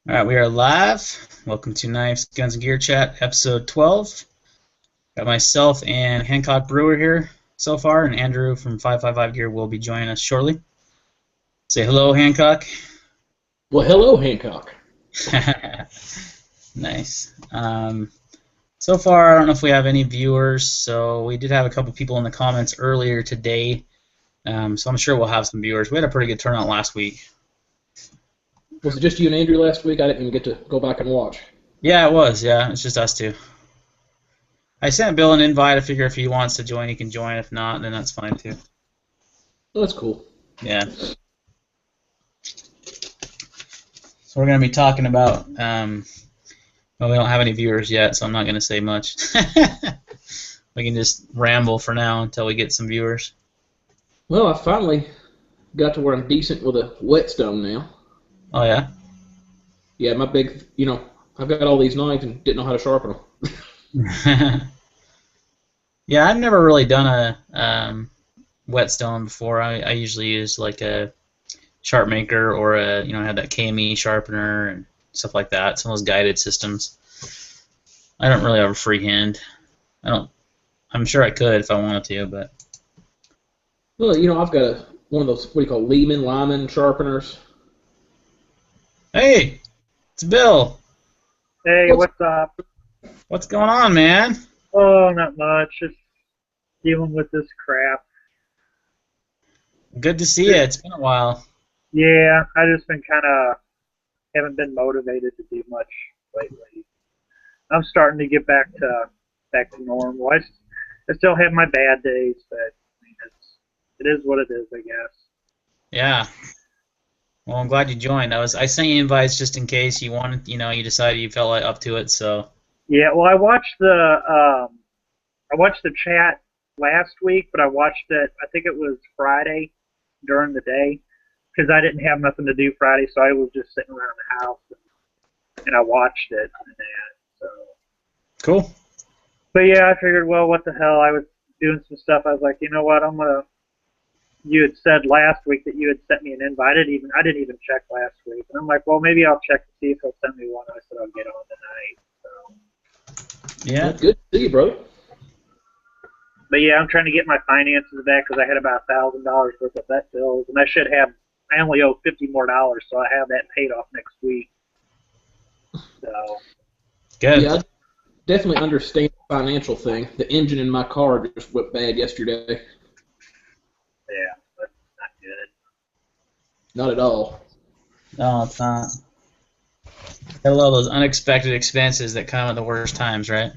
All right, we are live. Welcome to Knives, Guns, and Gear Chat, episode 12. Got myself and Hancock Brewer here so far, and Andrew from 555 Gear will be joining us shortly. Say hello, Hancock. Well, hello, Hancock. Nice. So far, I don't know if we have any viewers, so we did have a couple people in the comments earlier today, so I'm sure we'll have some viewers. We had a pretty good turnout last week. Was it just you and Andrew last week? I didn't even get to go back and watch. Yeah, it was. Yeah, it's just us two. I sent Bill an invite. I figure if he wants to join, he can join. If not, then that's fine too. Oh, that's cool. Yeah. So we're going to be talking about, well, we don't have any viewers yet, so I'm not going to say much. We can just ramble for now until we get some viewers. Well, I finally got to where I'm decent with a whetstone now. Oh, yeah? Yeah, my big, I've got all these knives and didn't know how to sharpen them. Yeah, I've never really done a whetstone before. I usually use like a sharp maker or I had that KME sharpener and stuff like that. Some of those guided systems. I don't really have a free hand. I'm sure I could if I wanted to, but. Well, I've got one of those, what do you call, Lyman sharpeners. Hey, it's Bill. Hey, what's up? What's going on, man? Oh, not much. Just dealing with this crap. Good to see you. It's been a while. Yeah, I just been haven't been motivated to do much lately. I'm starting to get back to normal. I still have my bad days, but I mean, it is what it is, I guess. Yeah. Well, I'm glad you joined. I sent you invites just in case you wanted, you decided you felt like up to it. So. Yeah, well, I watched the chat last week, but I watched it. I think it was Friday during the day because I didn't have nothing to do Friday, so I was just sitting around the house and I watched it. So. Cool. But yeah, I figured, well, what the hell? I was doing some stuff. I was like, you know what? You had said last week that you had sent me an invite. I didn't even check last week. And I'm like, well, maybe I'll check to see if he'll send me one. I said I'll get on tonight. So. Yeah. Well, good to see you, bro. But yeah, I'm trying to get my finances back because I had about $1,000 worth of vet bills, and I only owe $50 more, so I have that paid off next week. So. Good. Yeah, I definitely understand the financial thing. The engine in my car just went bad yesterday. Yeah, that's not good. Not at all. No, it's not. Got a lot of those unexpected expenses that come at the worst times, right?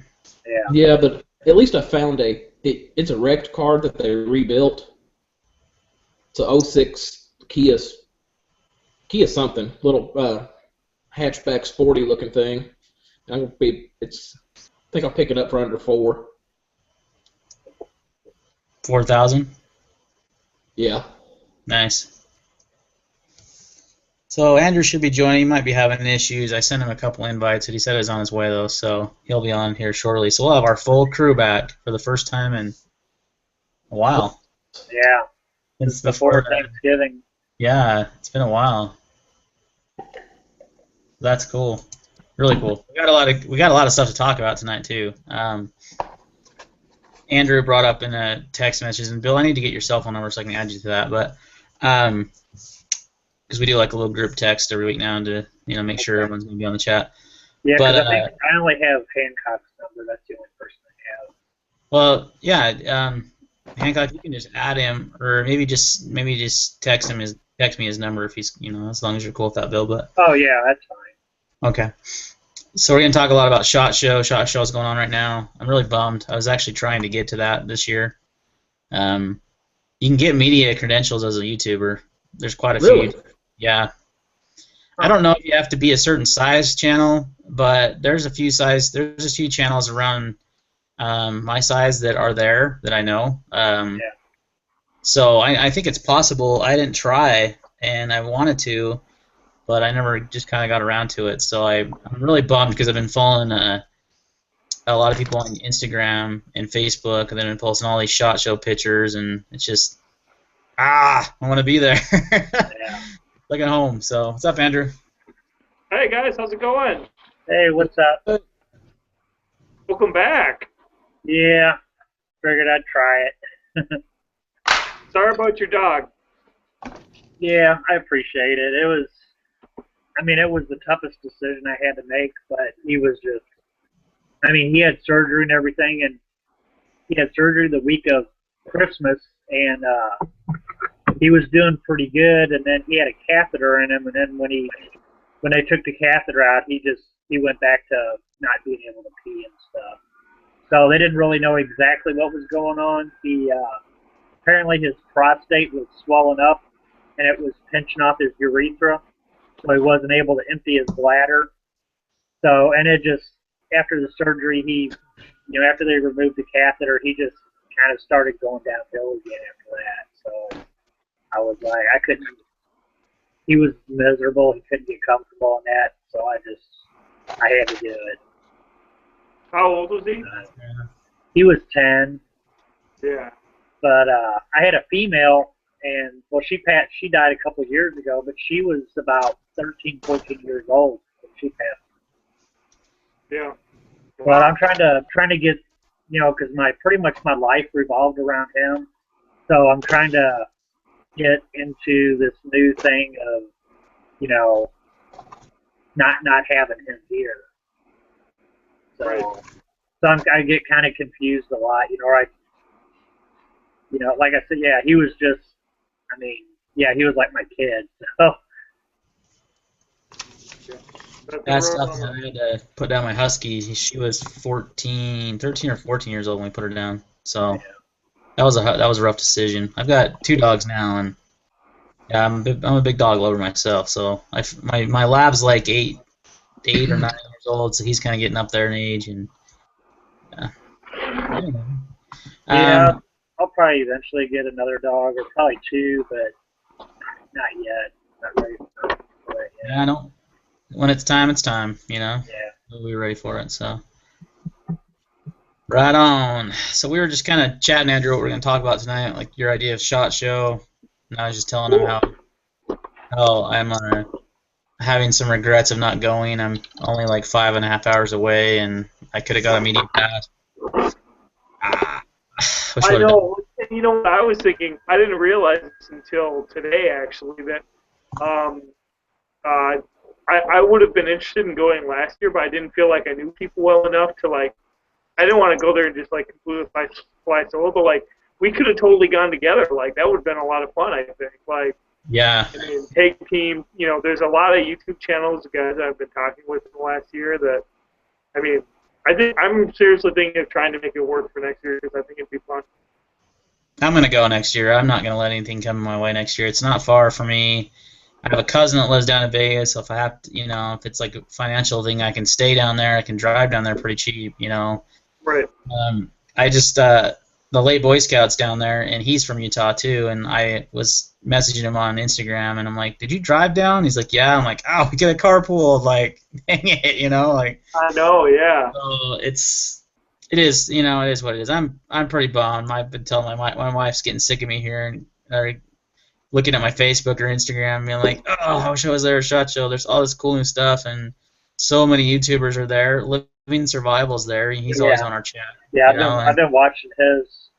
Yeah. Yeah, but at least I found it's a wrecked car that they rebuilt. It's a '06 Kia something, little hatchback sporty looking thing. I think I'll pick it up for under $4,000. 4,000. Yeah. Nice. So Andrew should be joining. He might be having issues. I sent him a couple invites, but he said he was on his way though, so he'll be on here shortly. So we'll have our full crew back for the first time in a while. Yeah. It's before Thanksgiving. Yeah, it's been a while. That's cool. Really cool. We got a lot of stuff to talk about tonight too. Andrew brought up in a text message, and Bill, I need to get your cell phone number so I can add you to that. But because we do like a little group text every week now to make sure everyone's going to be on the chat. Yeah, but I think I only have Hancock's number. That's the only person I have. Well, yeah, Hancock, you can just add him, or maybe just text me his number if he's as long as you're cool with that, Bill. But oh yeah, that's fine. Okay. So we're going to talk a lot about SHOT Show. SHOT Show is going on right now. I'm really bummed. I was actually trying to get to that this year. You can get media credentials as a YouTuber. There's quite a Really? few. Yeah. I don't know if you have to be a certain size channel, but there's a few channels around my size that are there that I know. Yeah. So I think it's possible. I didn't try, and I wanted to, but I never just kind of got around to it. So I'm really bummed because I've been following a lot of people on Instagram and Facebook, and then been posting all these SHOT Show pictures, and it's just, I want to be there. Yeah. Like at home. So what's up, Andrew? Hey guys, how's it going? Hey, what's up? Welcome back. Yeah, figured I'd try it. Sorry about your dog. Yeah, I appreciate it. It was the toughest decision I had to make, but he was just, he had surgery and everything, and he had surgery the week of Christmas, and he was doing pretty good, and then he had a catheter in him, and then when they took the catheter out, he went back to not being able to pee and stuff. So they didn't really know exactly what was going on. He apparently his prostate was swollen up, and it was pinching off his urethra, so he wasn't able to empty his bladder. So, and it just after the surgery, after they removed the catheter, he just kind of started going downhill again after that. So I was like, I couldn't. He was miserable. He couldn't get comfortable in that. So I had to do it. How old was he? He was 10. Yeah. But I had a female, and well, she died a couple of years ago, but she was about 13, 14 years old when she passed. Yeah. But I'm trying to get, because pretty much my life revolved around him. So I'm trying to get into this new thing of, not having him here. So, Right. I get kind of confused a lot, like I said, yeah, he was just, he was like my kid. So. That's tough. I had to put down my husky. She was 13 or 14 years old when we put her down. So Yeah. that was a rough decision. I've got 2 dogs now, and yeah, I'm a big dog lover myself. So my lab's like 8 or 9 years old, so he's kind of getting up there in age, and I don't know. Yeah, I'll probably eventually get another dog, or probably 2, but not yet. Not ready for it yet. Yeah, I don't. When it's time, it's time. Yeah. We'll be ready for it. So, right on. So we were just kind of chatting, Andrew, what we're going to talk about tonight, like your idea of SHOT Show. And I was just telling him how I'm having some regrets of not going. I'm only like 5.5 hours away, and I could have got a media pass. I know. And you know what I was thinking? I didn't realize this until today, actually, that I would have been interested in going last year, but I didn't feel like I knew people well enough to, like, I didn't want to go there and just, like, completely fly solo, but, like, we could have totally gone together. Like, that would have been a lot of fun, I think. Like, yeah. Take team, there's a lot of YouTube channels, guys I've been talking with in the last year that, I'm seriously thinking of trying to make it work for next year because I think it'd be fun. I'm going to go next year. I'm not going to let anything come my way next year. It's not far for me. I have a cousin that lives down in Vegas, so if I have to, if it's like a financial thing, I can stay down there. I can drive down there pretty cheap, Right. I just, the late Boy Scout's down there, and he's from Utah too, and I was messaging him on Instagram, and I'm like, did you drive down? He's like, yeah. I'm like, oh, we get a carpool, like, dang it, like. I know, yeah. So it is what it is. I'm pretty bummed. I've been telling my wife's getting sick of me here, and looking at my Facebook or Instagram, being like, oh, I wish I was there at SHOT Show. There's all this cool new stuff, and so many YouTubers are there. Living Survival's there. He's always on our chat. Yeah, I've been watching his.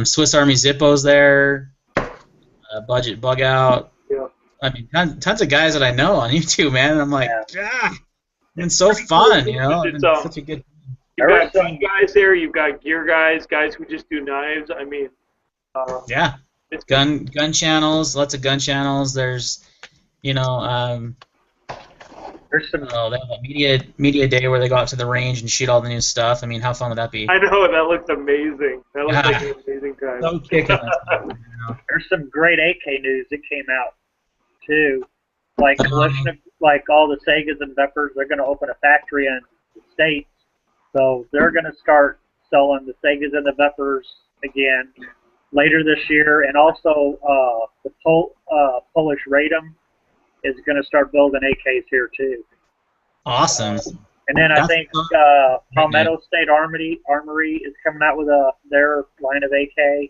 Swiss Army Zippo's there. Budget Bug Out. Yeah. Tons of guys that I know on YouTube, man. And I'm like, it's so fun, It's such a good. You've got team guys there. You've got gear guys who just do knives. Yeah. Gun channels, lots of gun channels. There's, there's some. They have a media day where they go out to the range and shoot all the new stuff. How fun would that be? I know, that looks amazing. That looks like an amazing time. So kicking. There's some great AK news that came out too, like like all the Segas and Vepers. They're going to open a factory in the States, so they're going to start selling the Segas and the Vepers again later this year, and also the Polish Radom is going to start building AKs here too. Awesome. And then I think Palmetto State Armory is coming out with their line of AK,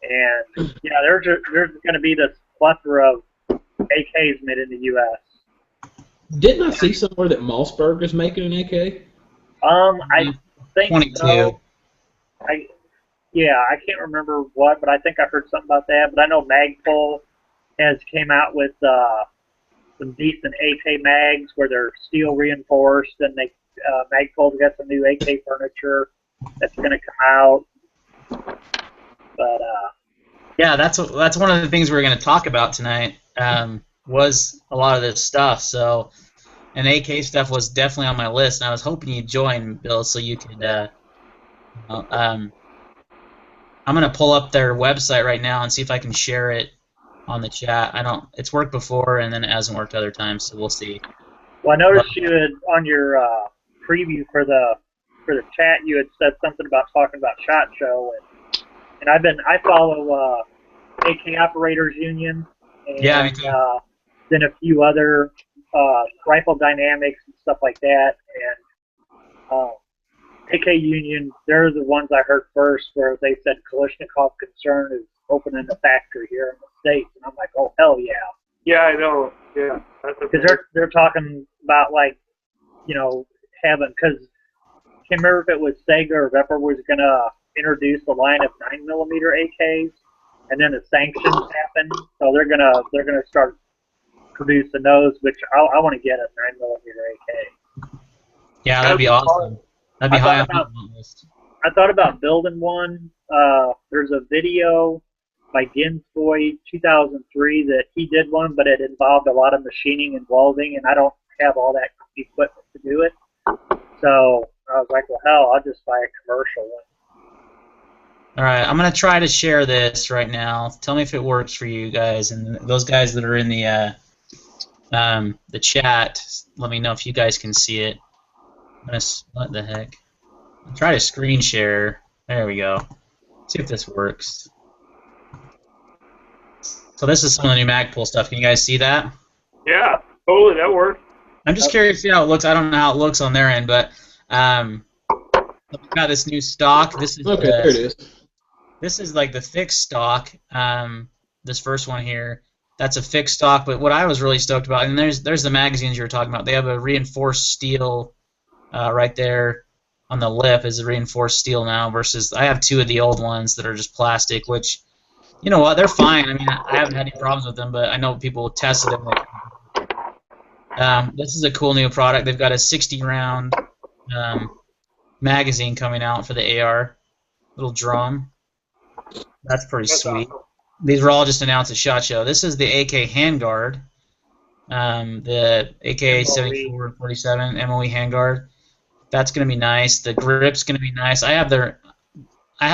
and there's going to be this plethora of AKs made in the U.S. Didn't I see somewhere that Mossberg is making an AK? I think 22. so. I can't remember what, but I think I heard something about that. But I know Magpul has came out with some decent AK mags where they're steel reinforced, and they Magpul's got some new AK furniture that's going to come out. But yeah, that's one of the things we're going to talk about tonight. Was a lot of this stuff. So, and AK stuff was definitely on my list, and I was hoping you'd join, Bill, so you could. I'm going to pull up their website right now and see if I can share it on the chat. It's worked before, and then it hasn't worked other times, so we'll see. well, I noticed you had on your preview for the chat, you had said something about talking about SHOT Show, and I follow AK Operators Union, and Yeah, me too. then a few other Rifle Dynamics and stuff like that, and AK Union, they're the ones I heard first where they said Kalashnikov Concern is opening a factory here in the States, and I'm like, oh, hell yeah. Yeah, I know. Yeah, that's Because they're talking about, like, having, because I can't remember if it was Sega or Vepper was going to introduce a line of 9mm AKs, and then the sanctions happened, so they're gonna start producing those, which I want to get a 9mm AK. Yeah, that'd be awesome. That'd be high on the list. I thought about building one. There's a video by Ginsboy 2003 that he did one, but it involved a lot of machining and welding, and I don't have all that equipment to do it. So I was like, well, hell, I'll just buy a commercial one. All right, I'm going to try to share this right now. Tell me if it works for you guys, and those guys that are in the chat, let me know if you guys can see it. What the heck? I'll try to screen share. There we go. See if this works. So this is some of the new Magpul stuff. Can you guys see that? Yeah, totally. That works. I'm just curious to see how it looks. I don't know how it looks on their end, but we've got this new stock. This is Okay, there it is. This is like the fixed stock. This first one here, that's a fixed stock. But what I was really stoked about, and there's the magazines you were talking about. They have a reinforced steel right there on the lip is a reinforced steel now. Versus I have two of the old ones that are just plastic, which you know what, they're fine. I mean, I haven't had any problems with them, but I know people tested them. This is a cool new product. They've got a 60-round magazine coming out for the AR, little drum. That's pretty sweet. Awesome. These were all just announced at SHOT Show. This is the AK handguard, the AK 7447 MOE handguard. That's gonna be nice. The grip's gonna be nice. I have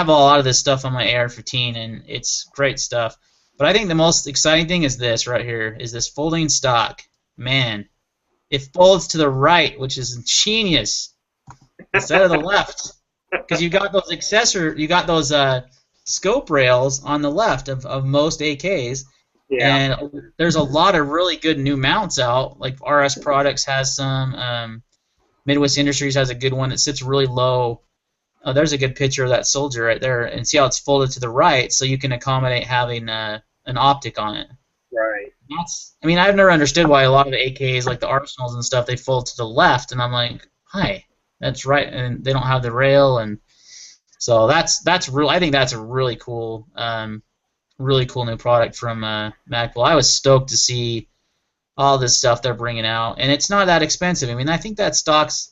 a lot of this stuff on my AR-15, and it's great stuff. But I think the most exciting thing is this right here, is this folding stock. Man, it folds to the right, which is genius, instead of the left, because you got those scope rails on the left of most AKs, Yeah. and there's a lot of really good new mounts out. Like RS Products has some, Midwest Industries has a good one that sits really low. Oh, there's a good picture of that soldier right there, and see how it's folded to the right, so you can accommodate having an optic on it. Right. I mean, I've never understood why a lot of the AKs, like the Arsenals and stuff, they fold to the left, and I'm like, hi, that's right, and they don't have the rail, and so that's real. I think that's a really cool new product from Magpul. I was stoked to see all this stuff they're bringing out, and it's not that expensive. I mean, I think that stock's.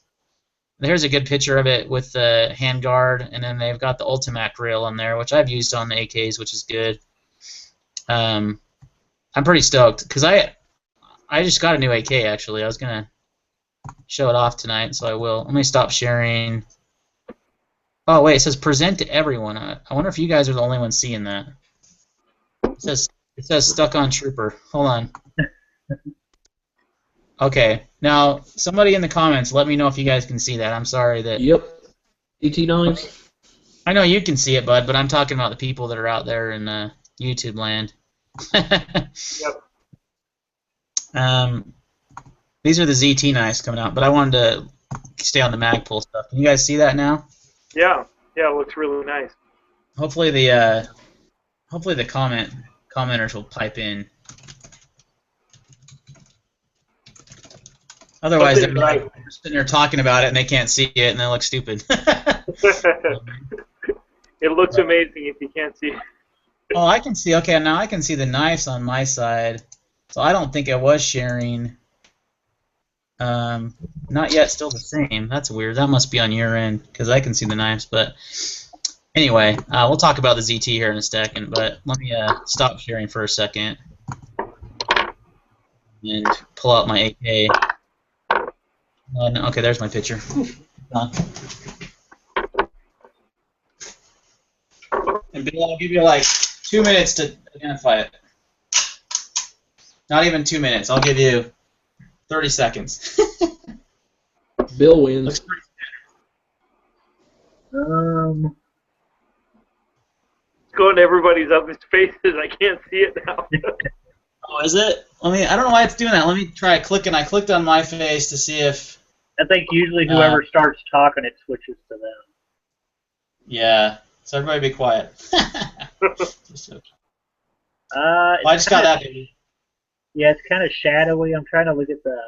Here's a good picture of it with the handguard, and then they've got the Ultimac rail on there, which I've used on the AKs, which is good. I'm pretty stoked because I just got a new AK actually. I was gonna show it off tonight, so I will. Let me stop sharing. Oh wait, it says present to everyone. I wonder if you guys are the only ones seeing that. It says stuck on trooper. Hold on. Okay, now somebody in the comments, let me know if you guys can see that. I'm sorry that. Yep. ET knives. I know you can see it, bud, but I'm talking about the people that are out there in YouTube land. Yep. These are the ZT knives coming out, but I wanted to stay on the Magpul stuff. Can you guys see that now? Yeah. Yeah, it looks really nice. Hopefully the commenters will pipe in. Otherwise, they're Something's like right. sitting there talking about it and they can't see it and they look stupid. It looks amazing if you can't see it. Oh, I can see. Okay, now I can see the knives on my side. So I don't think I was sharing. Not yet, still the same. That's weird. That must be on your end because I can see the knives. But anyway, we'll talk about the ZT here in a second. But let me stop sharing for a second and pull out my AK. No, okay, there's my picture. And Bill, I'll give you like 2 minutes to identify it. Not even 2 minutes. I'll give you 30 seconds. Bill wins. Looks pretty It's going to everybody's other faces. I can't see it now. Oh, is it? I don't know why it's doing that. Let me try clicking. I clicked on my face to see if. I think usually whoever starts talking, it switches to them. Yeah. So everybody be quiet. I just got that, baby. Yeah, it's kind of shadowy. I'm trying to look at the.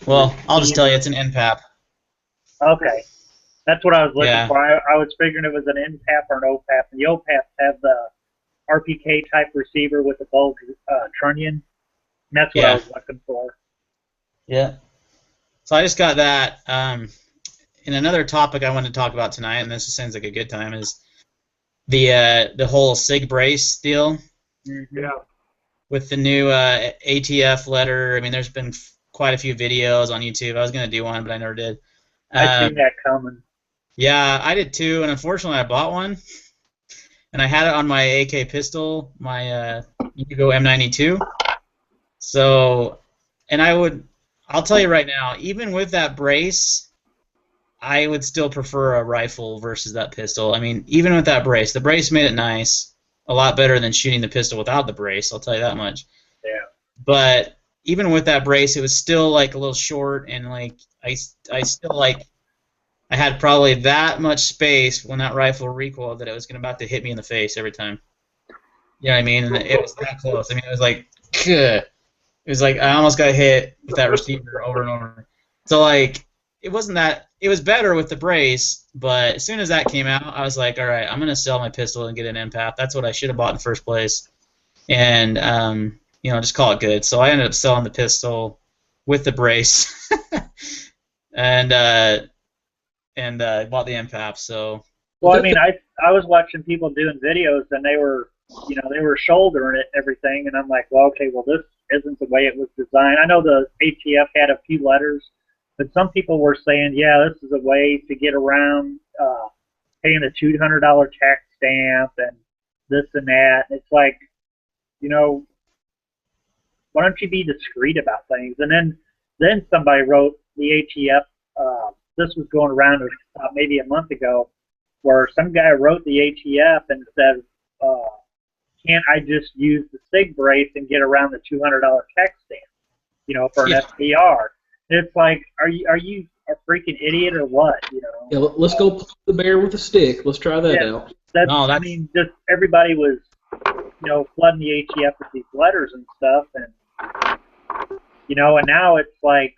Well, I'll just tell you, it's an NPAP. Okay, that's what I was looking Yeah. for. I was figuring it was an NPAP or an OPAP, and the OPAPs have the RPK type receiver with the bulge trunnion, and that's what I was looking for. Yeah. So I just got that. And another topic I want to talk about tonight, and this sounds like a good time, is the whole SIG brace deal. Mm-hmm. Yeah. With the new ATF letter. I mean, there's been quite a few videos on YouTube. I was going to do one, but I never did. I seen that coming. Yeah, I did too, and unfortunately I bought one. And I had it on my AK pistol, my Hugo M92. So, and I'll tell you right now, even with that brace, I would still prefer a rifle versus that pistol. I mean, even with that brace, the brace made it nice. A lot better than shooting the pistol without the brace, I'll tell you that much. Yeah. But even with that brace, it was still like a little short, and like I still like I had probably that much space when that rifle recoiled that it was about to hit me in the face every time. You know what I mean? And it was that close. I mean, it was like, it was like I almost got hit with that receiver over and over. So like it wasn't that. It was better with the brace, but as soon as that came out, I was like, all right, I'm gonna sell my pistol and get an NPAP. That's what I should have bought in the first place, and just call it good. So I ended up selling the pistol with the brace, and bought the NPAP. So. Well, I mean, I was watching people doing videos, and they were shouldering it and everything, and I'm like, well, okay, well, this isn't the way it was designed. I know the ATF had a few letters, but some people were saying, yeah, this is a way to get around paying a $200 tax stamp and this and that. And it's like, why don't you be discreet about things? And then somebody wrote the ATF. This was going around maybe a month ago, where some guy wrote the ATF and said, can't I just use the SIG brace and get around the $200 tax stamp, for an SPR? It's like, are you a freaking idiot or what? Yeah, let's go poke the bear with a stick. Let's try that out. I mean, just everybody was, flooding the ATF with these letters and stuff, and and now it's like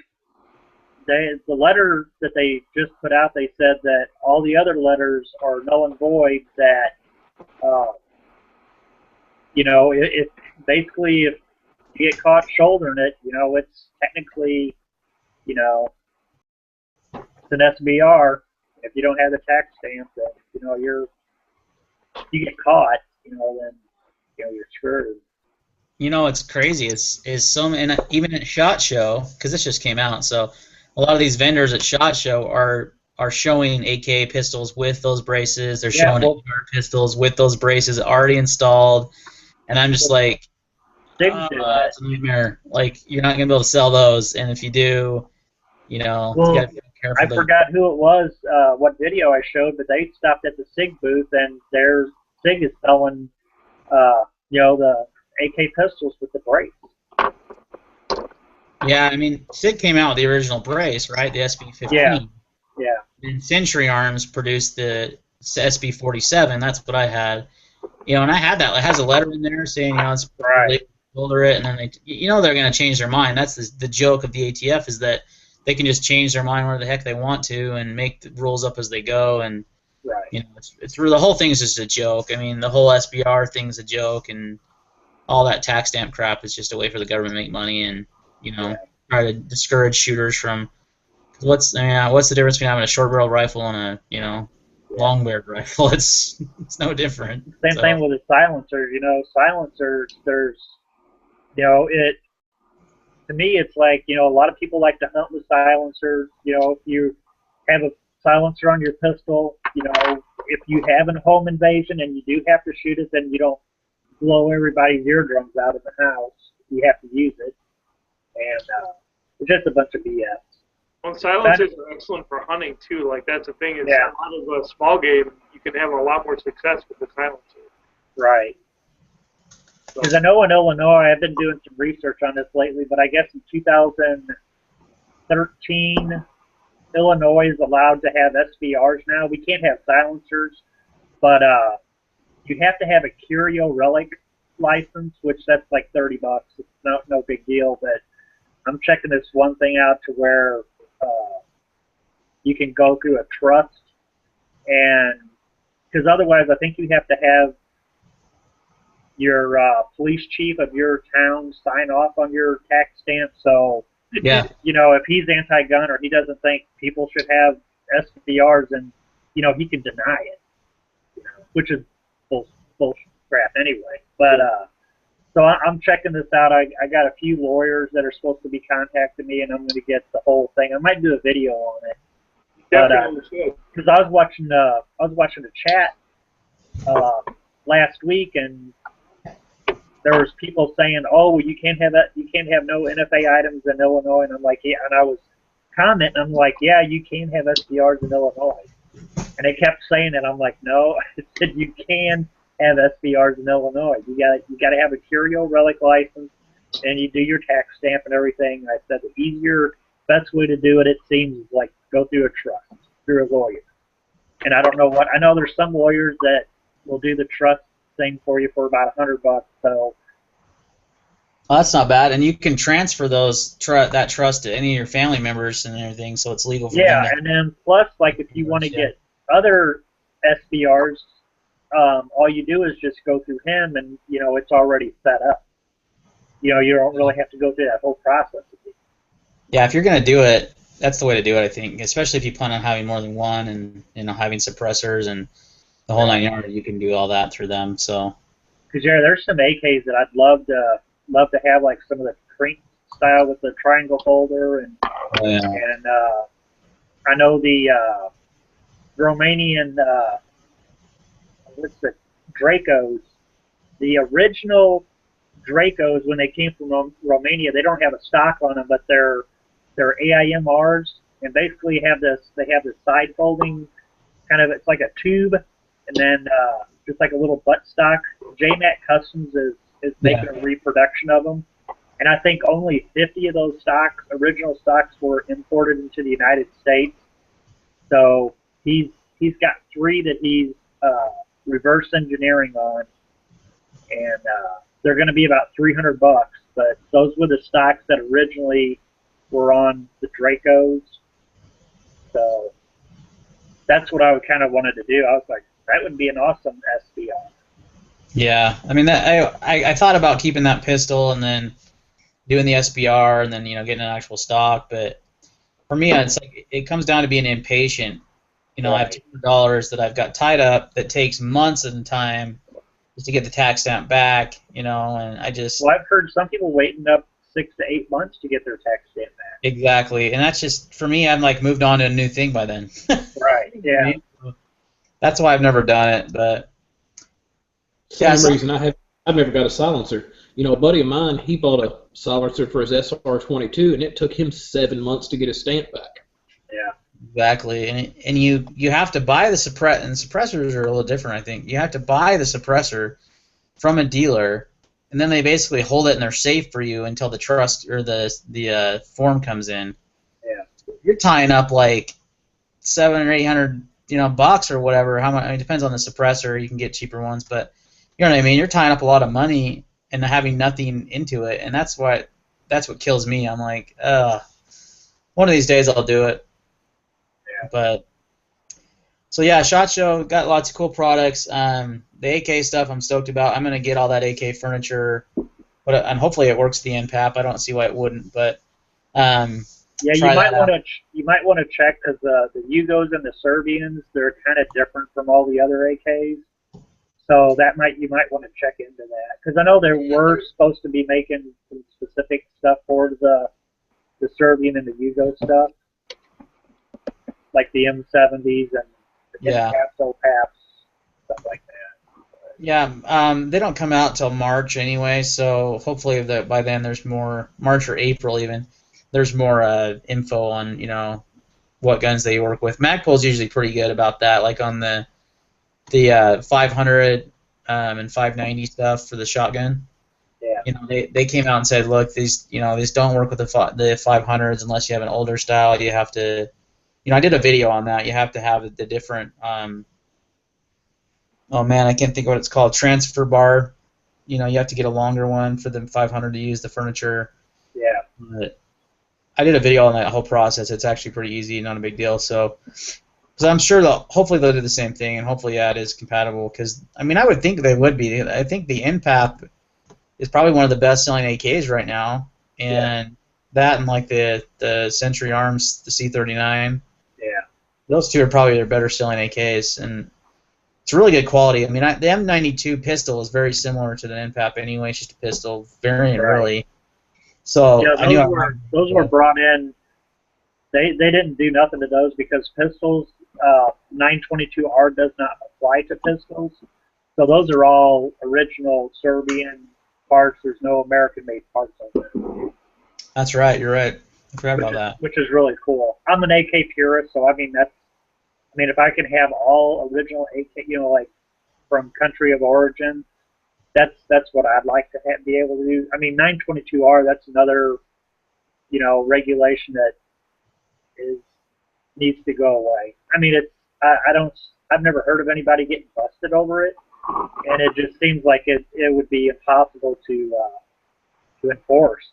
the letter that they just put out, they said that all the other letters are null and void. That if basically if you get caught shouldering it, it's technically, it's an SBR. If you don't have the tax stamp, then you get caught, then you're screwed. It's crazy. Is some, and even at SHOT Show, because this just came out, so a lot of these vendors at SHOT Show are showing AK pistols with those braces. They're showing AR pistols with those braces already installed, and I'm just like, it's a nightmare. Like, you're not gonna be able to sell those, and if you do, you gotta be careful. I forgot who it was, what video I showed, but they stopped at the SIG booth, and their SIG is selling, the AK pistols with the brace. Yeah, I mean, SIG came out with the original brace, right? The SB-15. Yeah. And Century Arms produced the SB-47. That's what I had. And I had that. It has a letter in there saying, it's filter it, and then they're going to change their mind. That's the joke of the ATF, is that they can just change their mind where the heck they want to and make the rules up as they go. And Right. it's the whole thing is just a joke. I mean, the whole SBR thing's a joke, and all that tax stamp crap is just a way for the government to make money and try to discourage shooters from. What's the difference between having a short barrel rifle and a long barreled rifle? It's no different. Same thing with the silencers. Silencers. There's it. To me, it's like a lot of people like to hunt with silencers. If you have a silencer on your pistol, if you have a home invasion and you do have to shoot it, then you don't blow everybody's eardrums out of the house. You have to use it, and it's just a bunch of BS. Well, silencers are excellent for hunting too. Like that's the thing is a lot of small game, you can have a lot more success with the silencer. Right. Because I know in Illinois, I've been doing some research on this lately, but I guess in 2013, Illinois is allowed to have SBRs now. We can't have silencers, but you have to have a curio relic license, which that's like $30. It's no big deal, but I'm checking this one thing out to where you can go through a trust, and because otherwise I think you have to have your police chief of your town sign off on your tax stamp. So if he's anti-gun or he doesn't think people should have SBRs, then he can deny it, which is bullshit crap anyway. But so I'm checking this out. I got a few lawyers that are supposed to be contacting me, and I'm going to get the whole thing. I might do a video on it. Because I was watching a chat last week, and there was people saying, "Oh, you can't have no NFA items in Illinois," and I'm like, "Yeah," and I was commenting, I'm like, "Yeah, you can have SBRs in Illinois," and they kept saying it. I'm like, "No," I said, "You can have SBRs in Illinois. You got to have a curio relic license, and you do your tax stamp and everything." I said the best way to do it, it seems, is like go through a trust, through a lawyer. And I don't know what, I know there's some lawyers that will do the trust thing for you for about $100. So. Well, that's not bad, and you can transfer that trust to any of your family members and everything, so it's legal for them. Yeah, and then plus, like, if you want to get other SBRs, all you do is just go through him, and it's already set up. You don't really have to go through that whole process. Yeah, if you're gonna do it, that's the way to do it, I think. Especially if you plan on having more than one, and having suppressors and the whole 9 yards, you can do all that through them. So. Because there's some AKs that I'd love to have, like some of the Crink style with the triangle holder, and I know the Romanian Dracos, the original Dracos when they came from Romania, they don't have a stock on them, but they're AIMRs, and basically they have this side folding kind of, it's like a tube, and then just like a little buttstock. JMAC Customs is making a reproduction of them, and I think only 50 of those original stocks were imported into the United States. So he's got 3 that he's reverse engineering on, and they're going to be about $300. But those were the stocks that originally were on the Dracos. So that's what I kind of wanted to do. I was like, that would be an awesome SBR. Yeah, I mean, I thought about keeping that pistol and then doing the SBR and then getting an actual stock, but for me, it's like it comes down to being impatient. Right. I have $200 that I've got tied up that takes months of time just to get the tax stamp back, and I just. Well, I've heard some people waiting up 6 to 8 months to get their tax stamp back. Exactly, and that's just for me. I'm like moved on to a new thing by then. Right. Yeah. That's why I've never done it, but. Same reason I've never got a silencer. A buddy of mine, he bought a silencer for his SR-22, and it took him 7 months to get his stamp back. Yeah. Exactly, and you have to buy the suppressors are a little different, I think. You have to buy the suppressor from a dealer, and then they basically hold it in their safe for you until the trust or the form comes in. Yeah. You're tying up like $700 or $800 bucks or whatever. How much? It depends on the suppressor. You can get cheaper ones, but you know what I mean. You're tying up a lot of money, and having nothing into it, and that's what kills me. I'm like, one of these days I'll do it. Yeah. But so yeah, SHOT Show got lots of cool products. The AK stuff I'm stoked about. I'm gonna get all that AK furniture, and hopefully it works the NPAP. I don't see why it wouldn't, but yeah, you try might that out. want to check because the Yugos and the Serbians, they're kind of different from all the other AKs. So you might want to check into that because I know they were supposed to be making some specific stuff for the Serbian and the Yugo stuff, like the M70s and the NPAPs, OPAPs, stuff like that. Yeah, they don't come out till March anyway, so hopefully by then there's more, March or April even, there's more info on, you know, what guns they work with. Magpul's usually pretty good about that, like on the 500 and 590 stuff for the shotgun. Yeah. You know, they came out and said, look, these don't work with the 500s unless you have an older style. You have to, you know, I did a video on that. You have to have the different, oh man, I can't think of what it's called, transfer bar. You know, you have to get a longer one for the 500 to use the furniture. Yeah. But I did a video on that whole process. It's actually pretty easy, not a big deal. So I'm sure hopefully they'll do the same thing, and hopefully, yeah, it is compatible. Because I mean, I would think they would be. I think the NPAP is probably one of the best-selling AKs right now, and that and like the Century Arms, the C39. Yeah. Those two are probably their better-selling AKs, and it's really good quality. I mean, the M92 pistol is very similar to the NPAP anyway. It's just a pistol variant, really. So yeah, those were brought in. They didn't do nothing to those because pistols, 922R does not apply to pistols. So those are all original Serbian parts. There's no American-made parts on there. That's right. You're right. I forgot about that. Which is really cool. I'm an AK purist, so I mean if I can have all original AK, you know, like from country of origin, that's what I'd like to be able to do. I mean, 922R, that's another, you know, regulation that needs to go away. I mean, I've never heard of anybody getting busted over it, and it just seems like it would be impossible to enforce.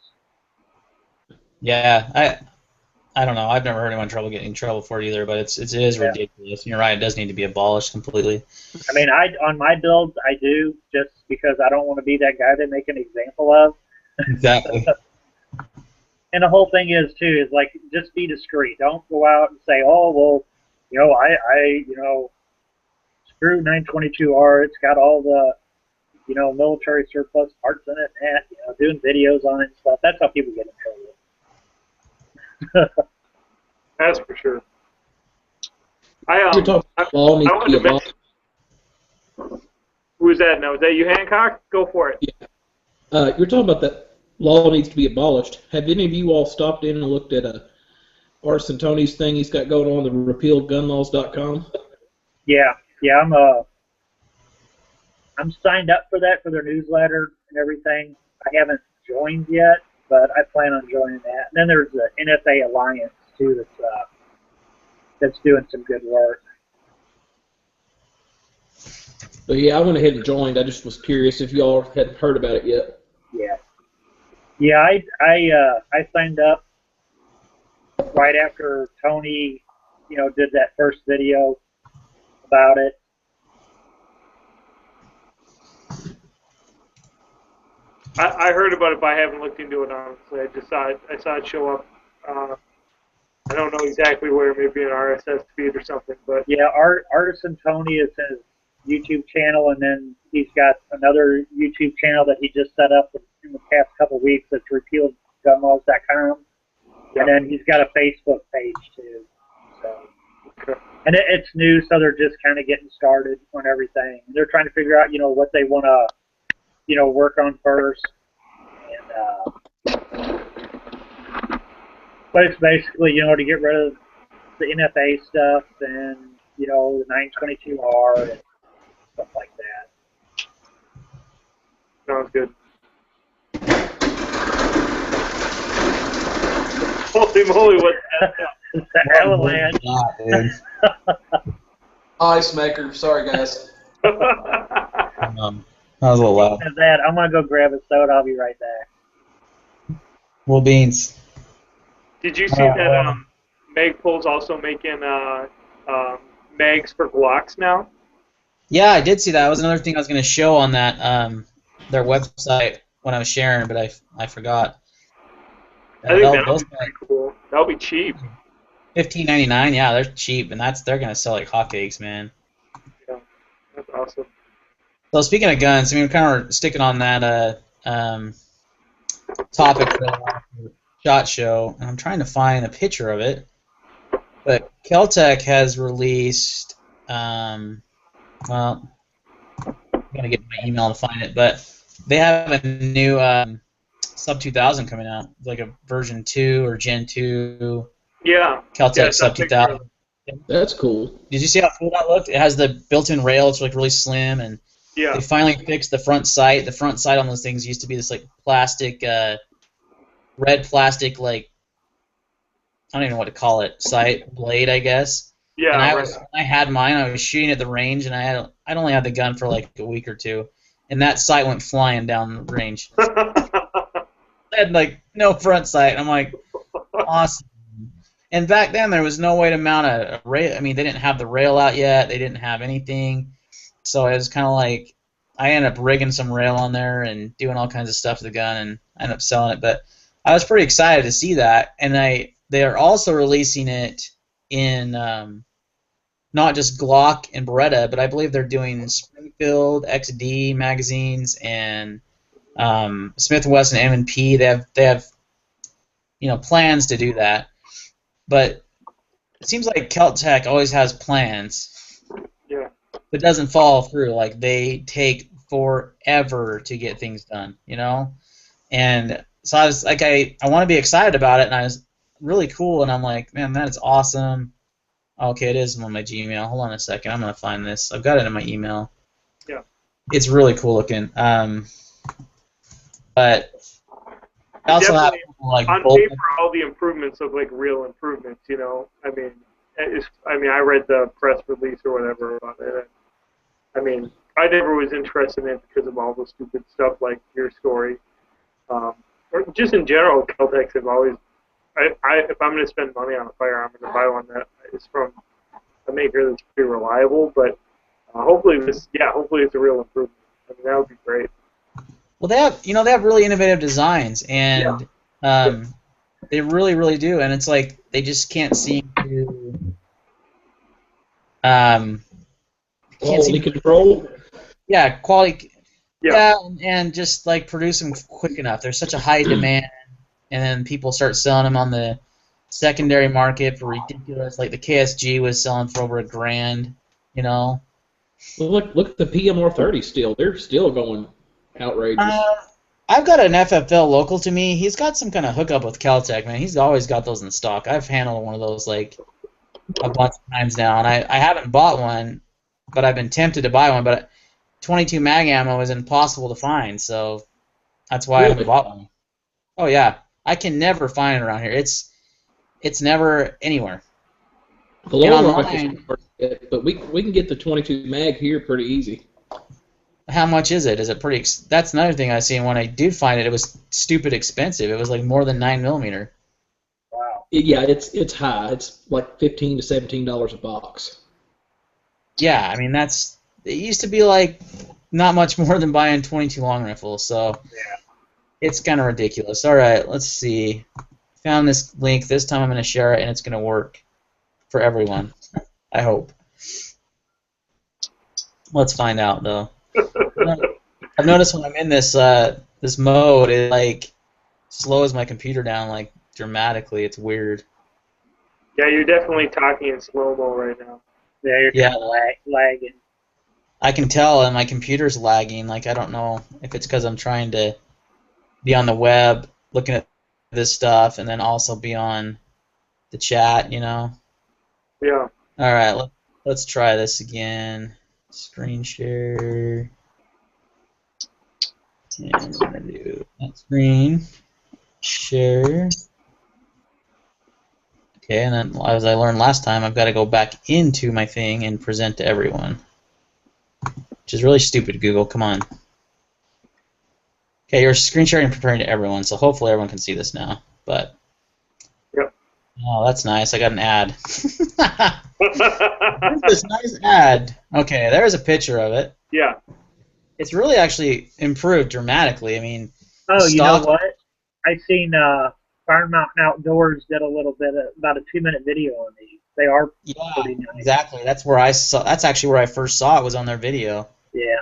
Yeah, I don't know. I've never heard anyone getting in trouble for it either, but it is ridiculous. You're right. It does need to be abolished completely. I mean, on my builds, I do, just because I don't want to be that guy they make an example of. Exactly. And the whole thing is like, just be discreet. Don't go out and say, oh, well, you know, I you know, screw 922R. It's got all the, you know, military surplus parts in it, and you know, doing videos on it and stuff. That's how people get in trouble. That's for sure. You're talking law needs to be abolished. Who's that now? Is that you, Hancock? Go for it. Yeah. You're talking about that law needs to be abolished. Have any of you all stopped in and looked at Artisan Tony's thing he's got going on, the repealedgunlaws.com? Yeah, I'm signed up for that, for their newsletter and everything. I haven't joined yet, but I plan on joining that. And then there's the NFA Alliance too, that's doing some good work. But yeah, I went ahead and joined. I just was curious if you all hadn't heard about it yet. Yeah, I signed up right after Tony, you know, did that first video about it. I heard about it, but I haven't looked into it, honestly. I saw it show up. I don't know exactly where, maybe an RSS feed or something, but yeah, Artisan Tony is his YouTube channel, and then he's got another YouTube channel that he just set up in the past couple of weeks. That's repealedgunlaws.com, and then he's got a Facebook page too. So, and it's new, so they're just kind of getting started on everything. They're trying to figure out, you know, what they want to, you know, work on first, and but it's basically, you know, to get rid of the NFA stuff and, you know, the 922R and stuff like that. Sounds good. Holy moly, what the avalanche. Ice maker. Sorry, guys. That was a little loud. Speaking of that, I'm gonna go grab a soda. I'll be right back. Well, beans. Did you see that Magpul's also making mags for Glocks now? Yeah, I did see that. That was another thing I was going to show on that their website when I was sharing, but I forgot. I think that'll Those be pretty cool. That'll be cheap. $15.99. Yeah, they're cheap, and they're going to sell like hotcakes, man. Yeah, that's awesome. So speaking of guns, I mean, we're kind of sticking on that topic for the SHOT Show, and I'm trying to find a picture of it. But Caltech has released, well, I'm gonna get my email to find it, but they have a new Sub 2000 coming out, like a version 2 or Gen 2. Yeah. Caltech Sub 2000. That's cool. Did you see how cool that looked? It has the built-in rail. It's like really slim, and Yeah. they finally fixed the front sight. The front sight on those things used to be this like plastic, red plastic, like I don't even know what to call it, sight blade, I guess. Yeah. And Right. when I had mine, I was shooting at the range, and I'd only had the gun for like a week or two, and that sight went flying down the range. I had like no front sight. I'm like, awesome. And back then there was no way to mount a rail. I mean, they didn't have the rail out yet. They didn't have anything. So it was kind of like I ended up rigging some rail on there and doing all kinds of stuff to the gun, and I ended up selling it. But I was pretty excited to see that, and they are also releasing it in not just Glock and Beretta, but I believe they're doing Springfield XD magazines and Smith & Wesson M&P. They have plans to do that, but it seems like Caltech always has plans. Yeah. But doesn't follow through. Like they take forever to get things done, And so I was like, I want to be excited about it, and I was really cool, and I'm like, man, that is awesome. Okay, it is on my Gmail. Hold on a second, I'm gonna find this. I've got it in my email. Yeah. It's really cool looking. But I also have like on paper all the improvements look like real improvements. I mean, I read the press release or whatever about it. I mean, I never was interested in it because of all the stupid stuff like your story. Or just in general, Caltechs have always. If I'm going to spend money on a firearm, I'm going to buy one that is from a maker that's pretty reliable. But hopefully it's a real improvement. I mean, that would be great. Well, they have really innovative designs, and they really, really do. And it's like they just can't seem to quality control. Yeah, quality. Yeah. And just like produce them quick enough. There's such a high demand, and then people start selling them on the secondary market for ridiculous. Like the KSG was selling for over $1,000. Well, look at the PMR30 still. They're still going outrageous. I've got an FFL local to me. He's got some kind of hookup with Caltech, man. He's always got those in stock. I've handled one of those like a bunch of times now, and I haven't bought one, but I've been tempted to buy one. But 22 mag ammo is impossible to find, so that's why I haven't bought one. Oh yeah, I can never find it around here. It's never anywhere. The long rifles, but we can get the 22 mag here pretty easy. How much is it? Is it pretty? That's another thing I see. And when I did find it, it was stupid expensive. It was like more than 9mm. Wow. Yeah, it's high. It's like $15 to $17 a box. Yeah, I mean it used to be like not much more than buying 22 long rifles. So yeah, it's kind of ridiculous. All right, let's see. Found this link. This time I'm going to share it, and it's going to work for everyone. I hope. Let's find out though. I've noticed when I'm in this this mode, it like slows my computer down like dramatically. It's weird. Yeah, you're definitely talking in slow-mo right now. Yeah, you're kind of lagging. I can tell, and my computer's lagging. Like I don't know if it's because I'm trying to be on the web looking at this stuff, and then also be on the chat. Yeah. All right, let's try this again. Screen share. And I'm going to do that screen share. Okay, and then as I learned last time, I've got to go back into my thing and present to everyone. Which is really stupid, Google. Come on. Okay, you're screen sharing and preparing to everyone, so hopefully everyone can see this now. But Yep. oh, that's nice. I got an ad. This nice ad. Okay, there's a picture of it. Yeah. It's really actually improved dramatically. I mean, the Oh, you know stock. what? I seen Fire Mountain Outdoors did a little bit of about a 2-minute video on these. They are Yeah, pretty nice. exactly. That's where I saw. That's actually where I first saw it, was on their video. Yeah.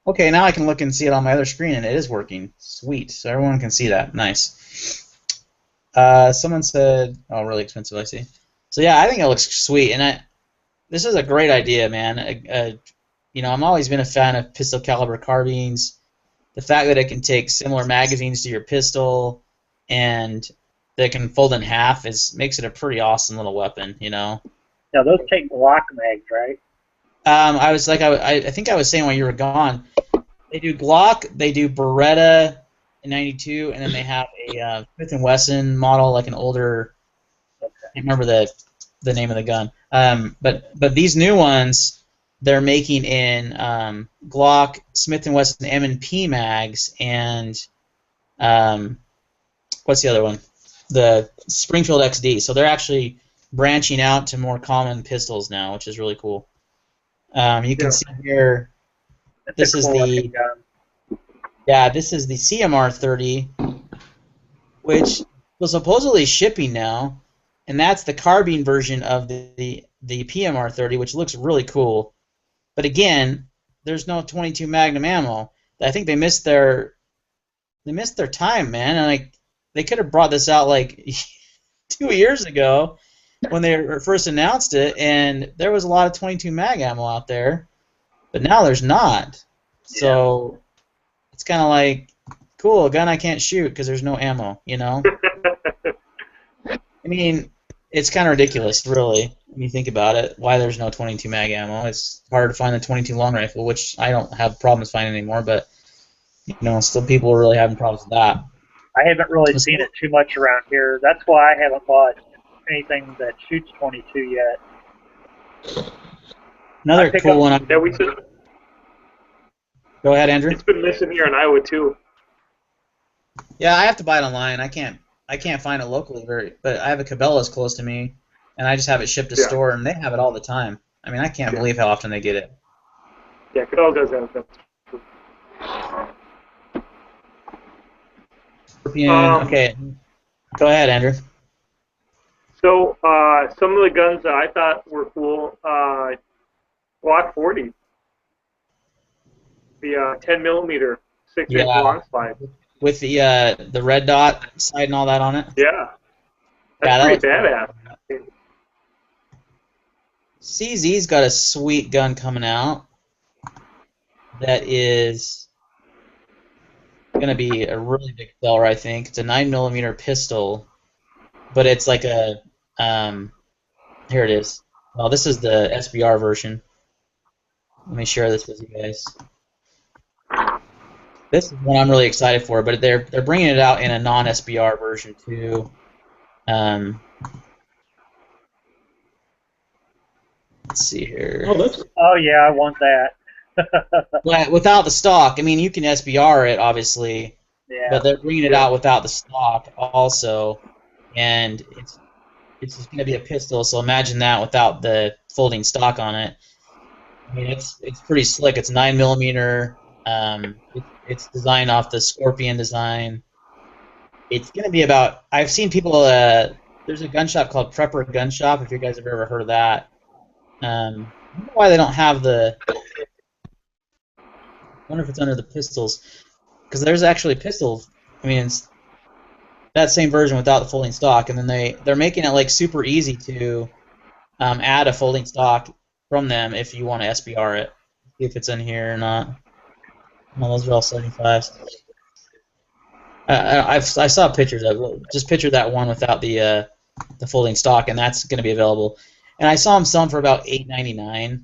Okay, now I can look and see it on my other screen, and it is working. Sweet. So everyone can see that. Nice. Someone said, "Oh, really expensive." I see. So yeah, I think it looks sweet, and this is a great idea, man. You know, I'm always been a fan of pistol caliber carbines. The fact that it can take similar magazines to your pistol, and that it can fold in half makes it a pretty awesome little weapon. You know. Now those take Glock mags, right? I think I was saying while you were gone, they do Glock, they do Beretta in '92, and then they have a Smith and Wesson model, like an older. I can't remember the name of the gun. But these new ones, they're making in Glock, Smith and Wesson M&P mags, and what's the other one? The Springfield XD. So they're actually branching out to more common pistols now, which is really cool. You can see here. This is the this is the CMR 30, which was supposedly shipping now, and that's the carbine version of the PMR 30, which looks really cool. But again, there's no 22 Magnum ammo. I think they missed their time, man. And like they could have brought this out like 2 years ago when they first announced it, and there was a lot of 22 mag ammo out there, but now there's not. So it's kind of like, cool, a gun I can't shoot because there's no ammo, you know? I mean, it's kind of ridiculous, really, when you think about it, why there's no 22 mag ammo. It's hard to find the 22 long rifle, which I don't have problems finding anymore, but, you know, still people are really having problems with that. I haven't really seen it too much around here. That's why I haven't bought anything that shoots 22 yet. Another cool one. Yeah, we should. Go ahead, Andrew. It's been missing here in Iowa too. Yeah, I have to buy it online. I can't find it locally but I have a Cabela's close to me, and I just have it shipped to store, and they have it all the time. I mean, I can't believe how often they get it. Yeah, Cabela's does have that. Okay, go ahead, Andrew. So some of the guns that I thought were cool, Glock 40, the 10 millimeter 6-inch long slide with the red dot sight and all that on it. Yeah, that's pretty badass. Cool. CZ's got a sweet gun coming out that is going to be a really big seller, I think. It's a 9mm pistol, but it's like a here it is. Well, this is the SBR version. Let me share this with you guys. This is one I'm really excited for, but they're bringing it out in a non-SBR version too. Let's see here. Oh yeah, I want that. Well, without the stock, I mean, you can SBR it, obviously, but they're bringing it out without the stock also, and it's just going to be a pistol. So imagine that without the folding stock on it. I mean, it's pretty slick. It's 9mm. It's designed off the Scorpion design. It's going to be about. I've seen people. There's a gun shop called Prepper Gun Shop. If you guys have ever heard of that. I don't know why they don't have the. I wonder if it's under the pistols, because there's actually pistols. I mean, it's that same version without the folding stock, and then they're making it like super easy to add a folding stock from them if you want to SBR it. See if it's in here or not. Well, those are all 75s. I saw pictures of it. Just picture that one without the folding stock, and that's going to be available. And I saw them selling for about $8.99.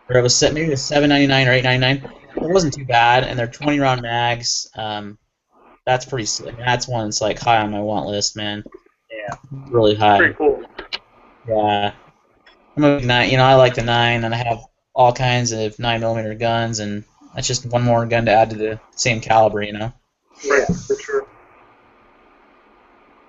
Or it was maybe it was $7.99 or $8.99. It wasn't too bad, and they're 20-round mags. That's pretty slick. That's one that's like high on my want list, man. Yeah, really high. Pretty cool. Yeah, I'm a big 9. You know, I like the 9, and I have all kinds of 9mm guns, and that's just one more gun to add to the same caliber, you know. Right, for sure.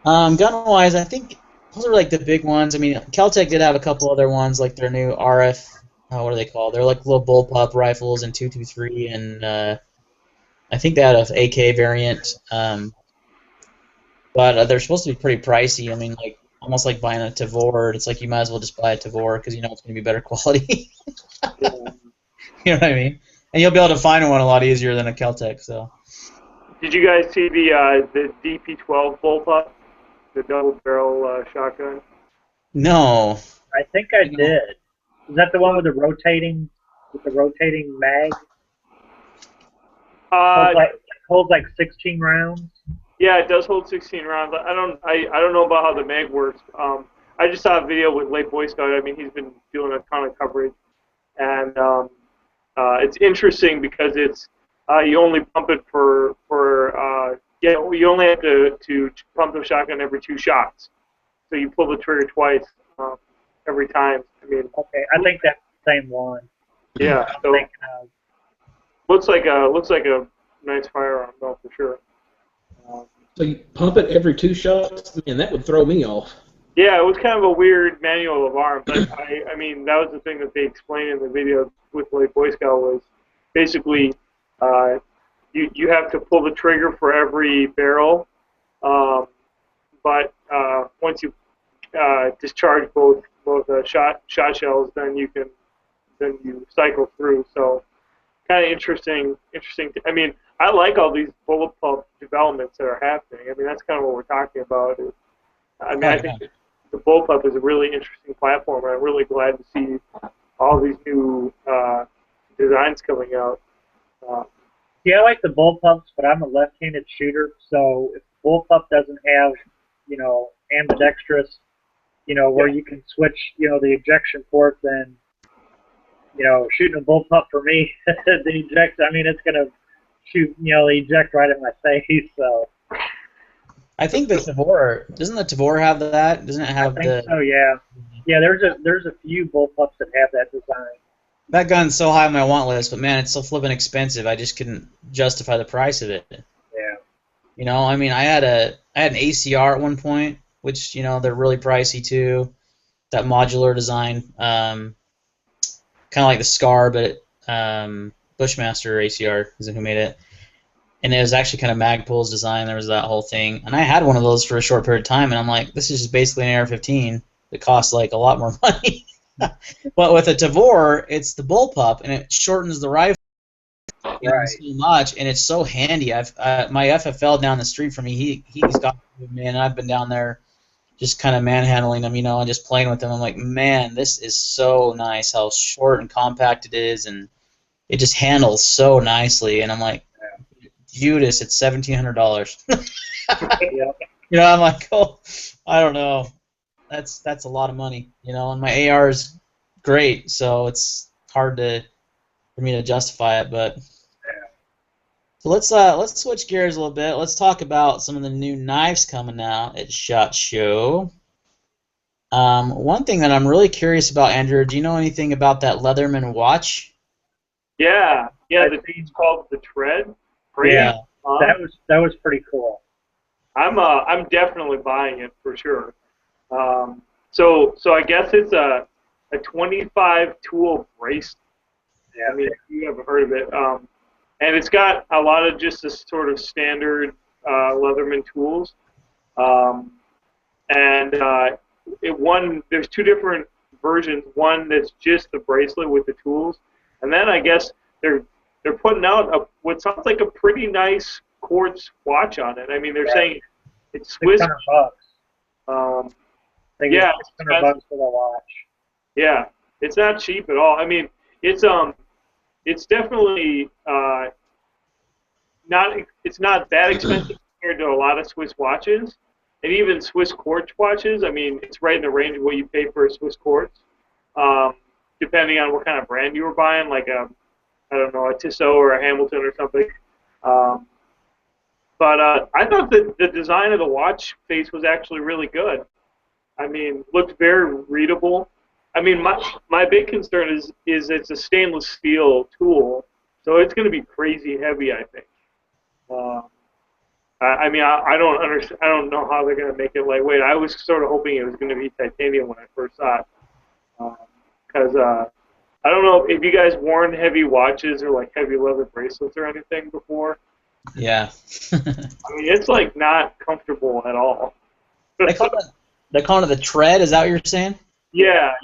Gun-wise, I think those are like the big ones. I mean, Caltech did have a couple other ones, like their new RF. What are they called? They're like little bullpup rifles in 223, and I think they had an AK variant. But they're supposed to be pretty pricey. I mean, like almost like buying a Tavor. It's like you might as well just buy a Tavor because you know it's going to be better quality. Yeah. You know what I mean? And you'll be able to find one a lot easier than a Caltech. So. Did you guys see the DP12 bullpup, the double barrel shotgun? No. I think I did. Is that the one with the rotating mag? Holds like 16 rounds. Yeah, it does hold 16 rounds. I don't know about how the mag works. I just saw a video with Late Boy Scout. I mean, he's been doing a ton of coverage, and it's interesting because it's you only pump it you only have to pump the shotgun every 2 shots. So you pull the trigger twice every time. I mean, okay, I think that's the same one. Yeah, so looks like a nice firearm though for sure. So you pump it every 2 shots, and that would throw me off. Yeah, it was kind of a weird manual of arms. I mean, that was the thing that they explained in the video with Late Boy Scout was basically you have to pull the trigger for every barrel, but once you discharge both shot shells, then you cycle through. So kind of interesting. I mean, I like all these bullet pump developments that are happening. I mean, that's kind of what we're talking about. I think the bullpup is a really interesting platform, and I'm really glad to see all these new designs coming out. Yeah, I like the bullpups, but I'm a left-handed shooter, so if the bullpup doesn't have, ambidextrous, where you can switch, the ejection port, then, shooting a bullpup for me, it's going to shoot, eject right in my face, so. I think the Tavor, doesn't the Tavor have that? Doesn't it have I think so, yeah. Yeah, there's a few bullpups that have that design. That gun's so high on my want list, but man, it's so flippin' expensive. I just couldn't justify the price of it. Yeah. I mean, I had an ACR at one point, which they're really pricey too. That modular design, kind of like the Scar, but Bushmaster ACR is who made it. And it was actually kind of Magpul's design. There was that whole thing. And I had one of those for a short period of time, and I'm like, this is just basically an AR-15 that costs like a lot more money. But with a Tavor, it's the bullpup, and it shortens the rifle so much, and it's so handy. My FFL down the street from me, he's got man, and I've been down there just kind of manhandling him, and just playing with him. I'm like, man, this is so nice how short and compact it is, and it just handles so nicely. And I'm like, Judas, it's $1,700. Yeah. I'm like, oh, I don't know. That's a lot of money, and my AR is great, so it's hard for me to justify it. But so let's switch gears a little bit. Let's talk about some of the new knives coming out at SHOT Show. One thing that I'm really curious about, Andrew, do you know anything about that Leatherman watch? Yeah, the thing's called the Tread. Yeah, that was pretty cool. I'm definitely buying it for sure. So I guess it's a 25 tool bracelet. Yeah. I mean, you haven't heard of it. And it's got a lot of just this sort of standard Leatherman tools. There's 2 different versions. One that's just the bracelet with the tools, and then I guess they're putting out what sounds like a pretty nice quartz watch on it. I mean, they're saying it's Swiss. $600. $600 for the watch. Yeah, it's not cheap at all. I mean, it's definitely it's not that expensive compared to a lot of Swiss watches, and even Swiss quartz watches. I mean, it's right in the range of what you pay for a Swiss quartz, depending on what kind of brand you were buying, like a Tissot or a Hamilton or something. But I thought that the design of the watch face was actually really good. I mean, looked very readable. I mean, my big concern is it's a stainless steel tool, So it's going to be crazy heavy, I think. I mean, I don't understand. I don't know how they're going to make it lightweight. I was sort of hoping it was going to be titanium when I first saw it, because I don't know if you guys worn heavy watches or like heavy leather bracelets or anything before. Yeah. I mean, it's like not comfortable at all. They call it the tread. Is that what you're saying? Yeah,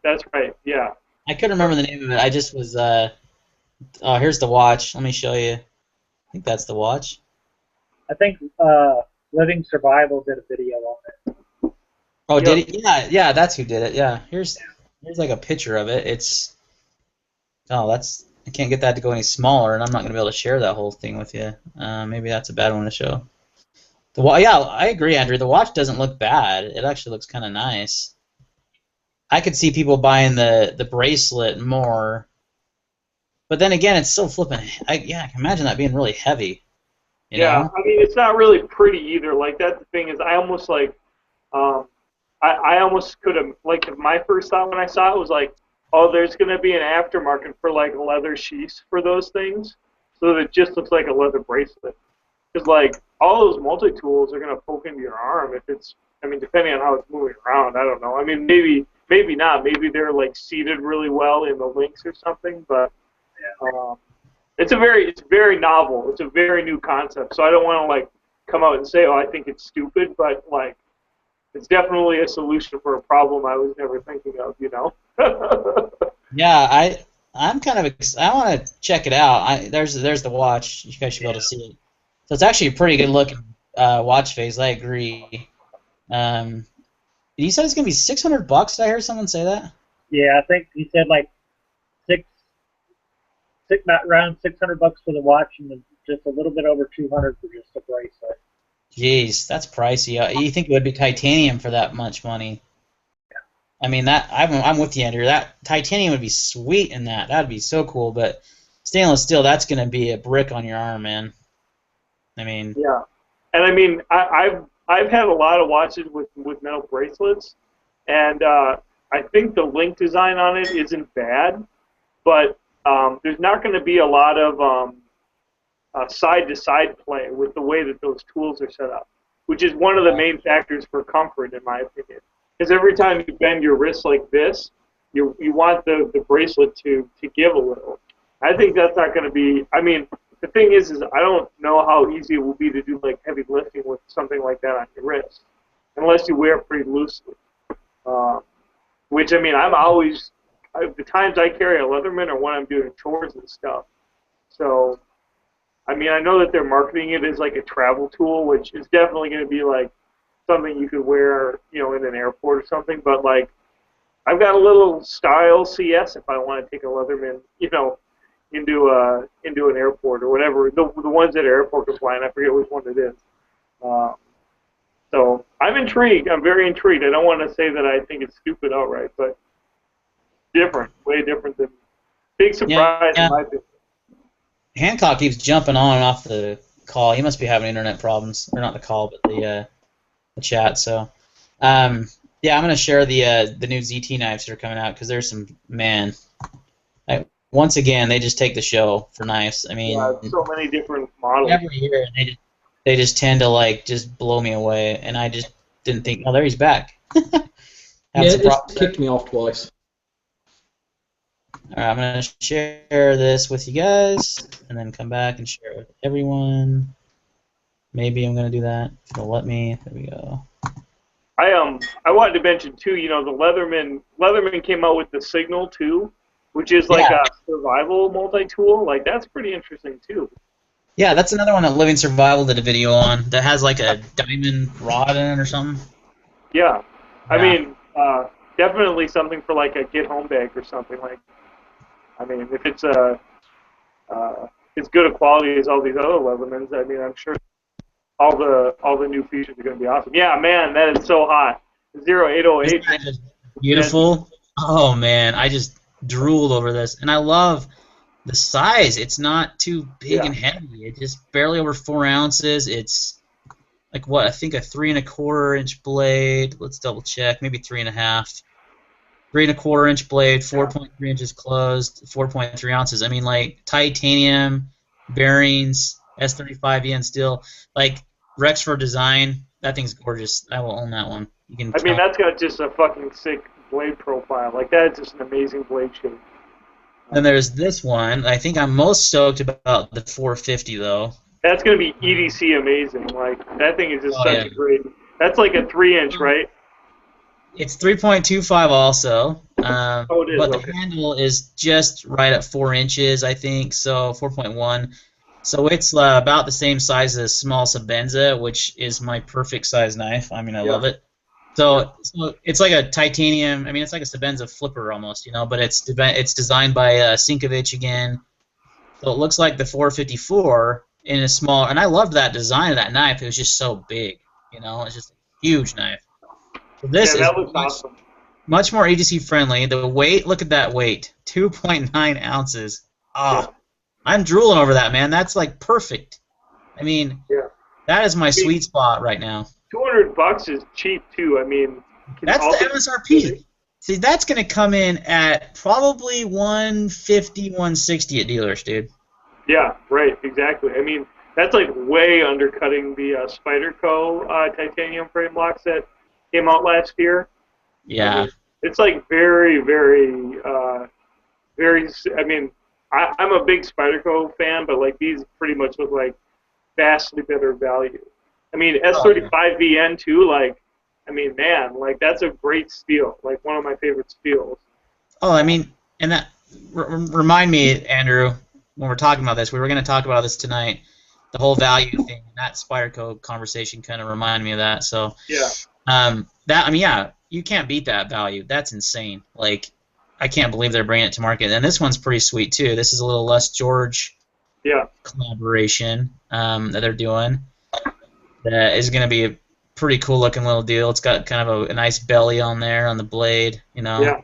that's right. Yeah. I couldn't remember the name of it. I just was. Oh, here's the watch. Let me show you. I think that's the watch. I think Living Survival did a video on it. Oh, did it? Yeah, yeah, that's who did it. Yeah, here's like a picture of it. It's I can't get that to go any smaller, and I'm not gonna be able to share that whole thing with you. Maybe that's a bad one to show. Yeah, I agree, Andrew. The watch doesn't look bad. It actually looks kind of nice. I could see people buying the bracelet more, but then again, it's still flipping. I can imagine that being really heavy. You know? I mean, it's not really pretty either. Like, that's the thing is, I almost like, I almost could have, like, my first thought when I saw it was like, oh, there's going to be an aftermarket for, like, leather sheaths for those things, so that it just looks like a leather bracelet. Because, like, all those multi-tools are going to poke into your arm if it's, I mean, depending on how it's moving around, I don't know. I mean, maybe not. Maybe they're, like, seated really well in the links or something, but it's very novel. It's a very new concept. So I don't want to, like, come out and say, oh, I think it's stupid, but, like, it's definitely a solution for a problem I was never thinking of, you know? Yeah, I'm kind of I want to check it out. There's the watch. You guys should be able to see it. So it's actually a pretty good looking watch face. I agree. You said it's gonna be $600. Did I hear someone say that? Yeah, I think he said like around $600 for the watch, and then just a little bit over $200 for just a bracelet. Jeez, that's pricey. You think it would be titanium for that much money? Yeah. I mean, I'm with you, Andrew. That titanium would be sweet in that. That'd be so cool. But stainless steel, that's gonna be a brick on your arm, man. I mean. Yeah, and I mean, I've had a lot of watches with metal bracelets, and I think the link design on it isn't bad, but there's not going to be a lot of side-to-side play with the way that those tools are set up, which is one of the main factors for comfort, in my opinion. Because every time you bend your wrist like this, you want the bracelet to give a little. I think that's not going to be. I mean, the thing is I don't know how easy it will be to do like heavy lifting with something like that on your wrist, unless you wear it pretty loosely. Which, I mean, the times I carry a Leatherman are when I'm doing chores and stuff. So, I mean, I know that they're marketing it as like a travel tool, which is definitely going to be like something you could wear, you know, in an airport or something. But like, I've got a little style CS if I want to take a Leatherman, you know, into an airport or whatever. The ones that are airport compliant, I forget which one it is. So I'm intrigued. I'm very intrigued. I don't want to say that I think it's stupid outright, but different, way different than big surprise in my opinion. Hancock keeps jumping on and off the call. He must be having internet problems, or not the call, but the chat. So, yeah, I'm gonna share the new ZT knives that are coming out because there's some once again they just take the show for knives. I mean, so many different models every year. They just tend to like just blow me away, and I just didn't think, oh, there he's back. It kicked me off twice. All right, I'm going to share this with you guys, and then come back and share it with everyone. Maybe I'm going to do that. If it'll let me. There we go. I wanted to mention, too, you know, the Leatherman came out with the Signal, too, which is like a survival multi-tool. Like, that's pretty interesting, too. Yeah, that's another one that Living Survival did a video on that has like a diamond rod in it or something. Yeah. I mean, definitely something for like a get-home bag or something. Like, I mean, if it's as good a quality as all these other Leathermans, I mean, I'm sure all the new features are going to be awesome. Yeah, man, that is so hot. 0808. Isn't that just beautiful? Oh man, I just drooled over this, and I love the size. It's not too big and heavy. It's just barely over 4 ounces. It's like what I think a 3 1/4 inch blade. Let's double check. Maybe 3 1/2. 3¼ inch blade, 4.3 inches closed, 4.3 ounces. I mean, like titanium bearings, S35EN steel, like Rexford design. That thing's gorgeous. I will own that one. You can I mean, tell. that's got just a fucking sick blade profile. Like, that is just an amazing blade shape. Then there's this one. I think I'm most stoked about the 450 though. That's going to be EDC amazing. Like, that thing is just Oh, such yeah. a great... That's like a 3-inch, right? It's 3.25 also. Oh, it is, But okay. the handle is just right at 4 inches, I think, so 4.1. So it's about the same size as a small Sabenza, which is my perfect size knife. I mean, I love it. So it's like a titanium. I mean, it's like a Sabenza flipper almost, but it's designed by Sinkovich again. So it looks like the 454 in a small. And I loved that design of that knife. It was just so big, It's just a huge knife. So this Yeah, is that looks awesome. much more EDC friendly. The weight, look at that weight, 2.9 ounces. Ah, Yeah. I'm drooling over that, man. That's like perfect. I mean, Yeah. that is my sweet spot right now. $200 is cheap too. I mean, That's the MSRP. See, that's going to come in at probably 150, 160 at dealers, dude. Yeah, right, exactly. I mean, that's like way undercutting the Spyderco titanium frame locks that came out last year. Yeah. I mean, it's like very, very, very. I mean, I'm a big Spyderco fan, but like these pretty much look like vastly better value. I mean, S35VN too. Like, I mean, man, like that's a great steel. Like one of my favorite steels. Oh, I mean, and that remind me, Andrew, when we're talking about this, we were going to talk about this tonight. The whole value thing, that Spyderco conversation kind of reminded me of that. So Yeah. I mean, yeah, you can't beat that value. That's insane. Like, I can't believe they're bringing it to market. And this one's pretty sweet too. This is a little less George collaboration that they're doing. That is going to be a pretty cool looking little deal. It's got kind of a nice belly on there on the blade, Yeah.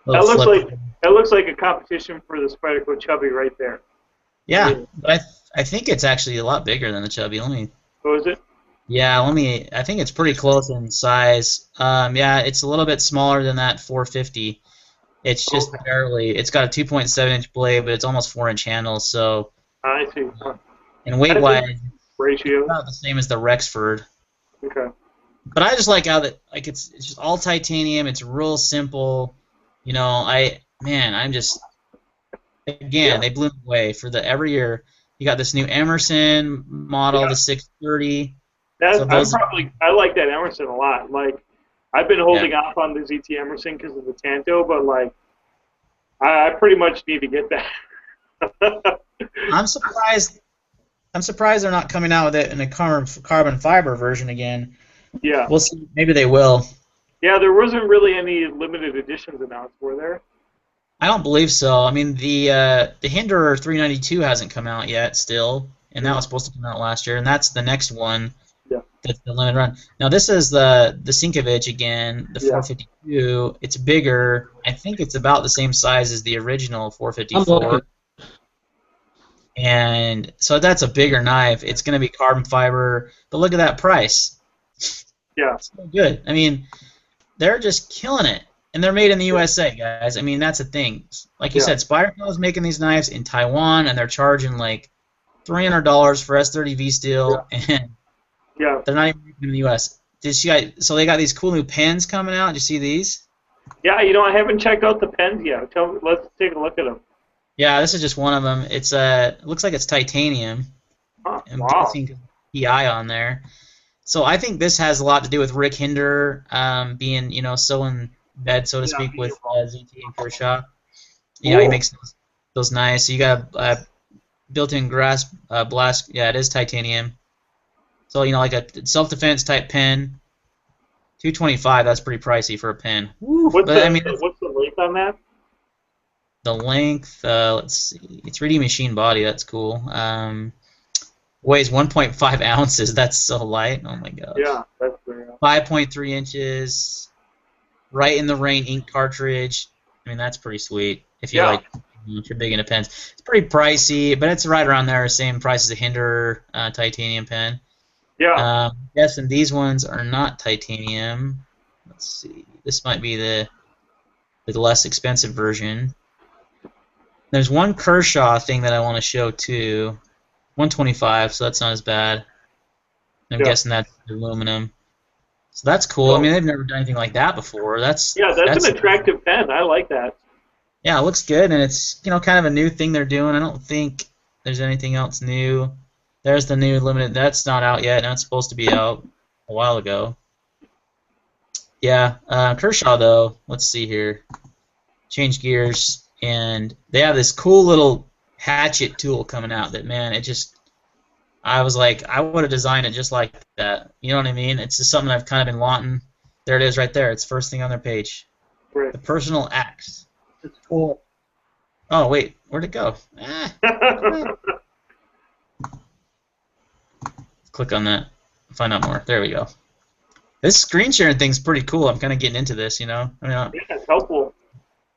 That looks like a competition for the Spyderco Chubby right there. Yeah, but I think it's actually a lot bigger than the Chubby. Oh, is it? Yeah, I think it's pretty close in size. Yeah, it's a little bit smaller than that 450. It's just barely. It's got a 2.7-inch blade, but it's almost 4-inch handle. So. I see. And weight-wise, ratio. It's about the same as the Rexford. Okay. But I just like how that it's just all titanium. It's real simple. I'm just they blew me away for every year. You got this new Emerson model, the 630. I like that Emerson a lot. Like, I've been holding off on the ZT Emerson because of the Tanto, but like, I pretty much need to get that. I'm surprised they're not coming out with it in a carbon fiber version again. Yeah. We'll see. Maybe they will. Yeah, there wasn't really any limited editions announced, were there? I don't believe so. I mean, the Hinderer 392 hasn't come out yet still, and that was supposed to come out last year, and that's the next one. Yeah. That's the limited run. Now this is the Sinkovich again, the 452. It's bigger. I think it's about the same size as the original 454. And so that's a bigger knife. It's going to be carbon fiber, but look at that price. Yeah. It's so good. I mean, they're just killing it. And they're made in the USA, guys. I mean, that's the thing. Like you said, Spyderco is making these knives in Taiwan, and they're charging like $300 for S30V steel, and they're not even making in the US. So they got these cool new pens coming out. Did you see these? Yeah, I haven't checked out the pens yet. Let's take a look at them. Yeah, this is just one of them. It's it looks like it's titanium. I'm guessing PI on there. So I think this has a lot to do with Rick Hinder being, so in bed, so to speak, with ZT and Kershaw. He makes those nice. So you got a built-in blast. Yeah, it is titanium. So like a self-defense type pen. $225. That's pretty pricey for a pen. What's the length on that? The length. Let's see. 3D machine body. That's cool. Weighs 1.5 ounces. That's so light. Oh my god. Yeah, that's very. 5.3 inches. Right in the rain ink cartridge. I mean, that's pretty sweet. If you if you're big into pens, it's pretty pricey, but it's right around there, same price as a Hinder titanium pen. Yeah. Yes, and these ones are not titanium. Let's see. This might be the the less expensive version. There's one Kershaw thing that I want to show too. 125, so that's not as bad. I'm guessing that's aluminum. So that's cool. I mean, they've never done anything like that before. That's an attractive pen. I like that. Yeah, it looks good, and it's kind of a new thing they're doing. I don't think there's anything else new. There's the new limited. That's not out yet. That's supposed to be out a while ago. Yeah, Kershaw though. Let's see here. Change gears, and they have this cool little hatchet tool coming out. That man, it just. I was like, I would have designed it just like that. You know what I mean? It's just something I've kind of been wanting. There it is, right there. It's first thing on their page. Right. The personal axe. It's cool. Oh wait, where'd it go? Click on that. Find out more. There we go. This screen sharing thing's pretty cool. I'm kind of getting into this, I mean, yeah, it's helpful.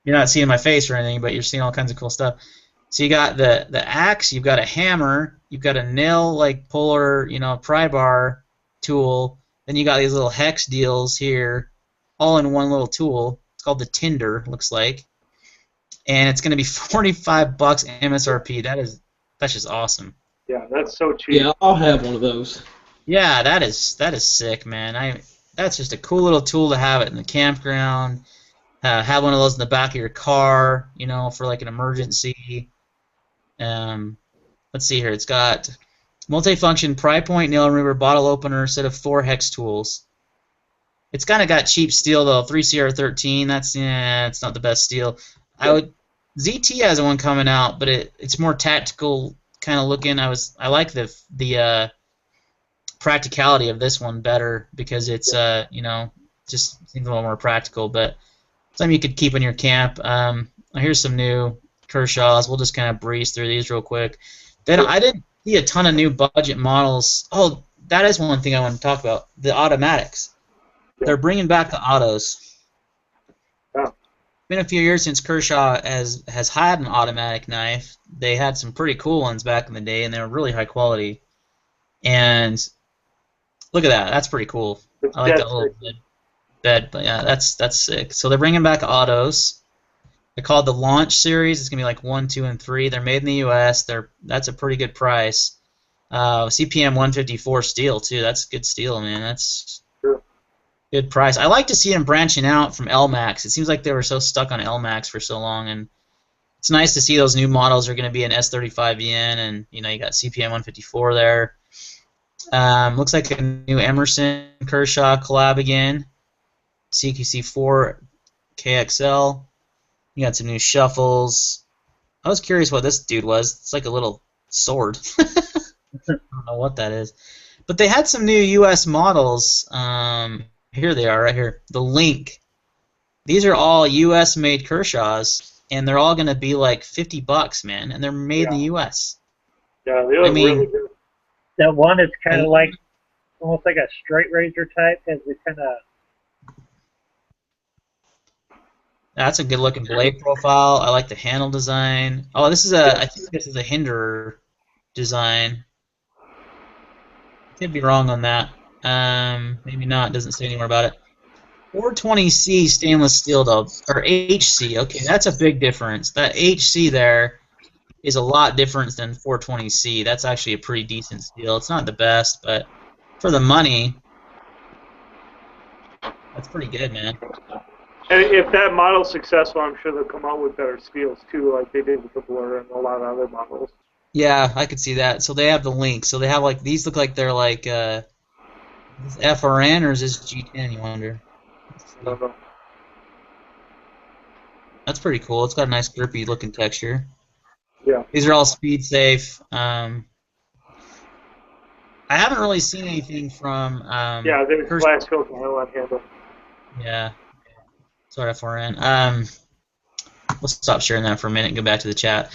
You're not seeing my face or anything, but you're seeing all kinds of cool stuff. So you got the axe, you've got a hammer, you've got a nail like puller, pry bar tool. Then you got these little hex deals here, all in one little tool. It's called the Tinder, looks like, and it's going to be $45 MSRP. That's just awesome. Yeah, that's so cheap. Yeah, I'll have one of those. Yeah, that is sick, man. That's just a cool little tool to have it in the campground. Have one of those in the back of your car, for like an emergency. Let's see here. It's got multifunction pry point, nail remover, bottle opener, set of 4 hex tools. It's kind of got cheap steel though. 3CR13. It's not the best steel. ZT has one coming out, but it's more tactical kind of looking. I like the practicality of this one better because it's just seems a little more practical. But something you could keep in your camp. Here's some new Kershaws. We'll just kind of breeze through these real quick. Then I didn't see a ton of new budget models. Oh, that is one thing I want to talk about. The automatics. They're bringing back the autos. Yeah. It's been a few years since Kershaw has had an automatic knife. They had some pretty cool ones back in the day, and they were really high quality. And look at that. That's pretty cool. I like that little bed. But yeah, that's sick. So they're bringing back autos. They're called the Launch Series. It's gonna be like 1, 2, and 3. They're made in the U.S. That's a pretty good price. CPM 154 steel too. That's good steel, man. That's good price. I like to see them branching out from LMAX. It seems like they were so stuck on LMAX for so long, and it's nice to see those new models are going to be an S35VN, and you got CPM 154 there. Looks like a new Emerson Kershaw collab again. CQC4 KXL. You got some new shuffles. I was curious what this dude was. It's like a little sword. I don't know what that is. But they had some new U.S. models. Here they are, right here. The Link. These are all U.S.-made Kershaws, and they're all going to be like $50, man, and they're made in the U.S. Yeah, they look really good. That one is kind of like, almost like a straight razor type, has the kind of... That's a good-looking blade profile. I like the handle design. Oh, I think this is a Hinderer design. Could be wrong on that. Maybe not. Doesn't say anymore about it. 420C stainless steel, though, or HC. Okay, that's a big difference. That HC there is a lot different than 420C. That's actually a pretty decent steel. It's not the best, but for the money, that's pretty good, man. And if that model's successful, I'm sure they'll come out with better steels too, like they did with the Blur and a lot of other models. Yeah, I could see that. So they have the Link. So they have like these look like they're like FRN or is this G10? You wonder. I don't know. That's pretty cool. It's got a nice grippy looking texture. Yeah. These are all speed safe. I haven't really seen anything from. Yeah, there's glass filter on handle. Yeah. Sorry, FRN. We'll stop sharing that for a minute and go back to the chat.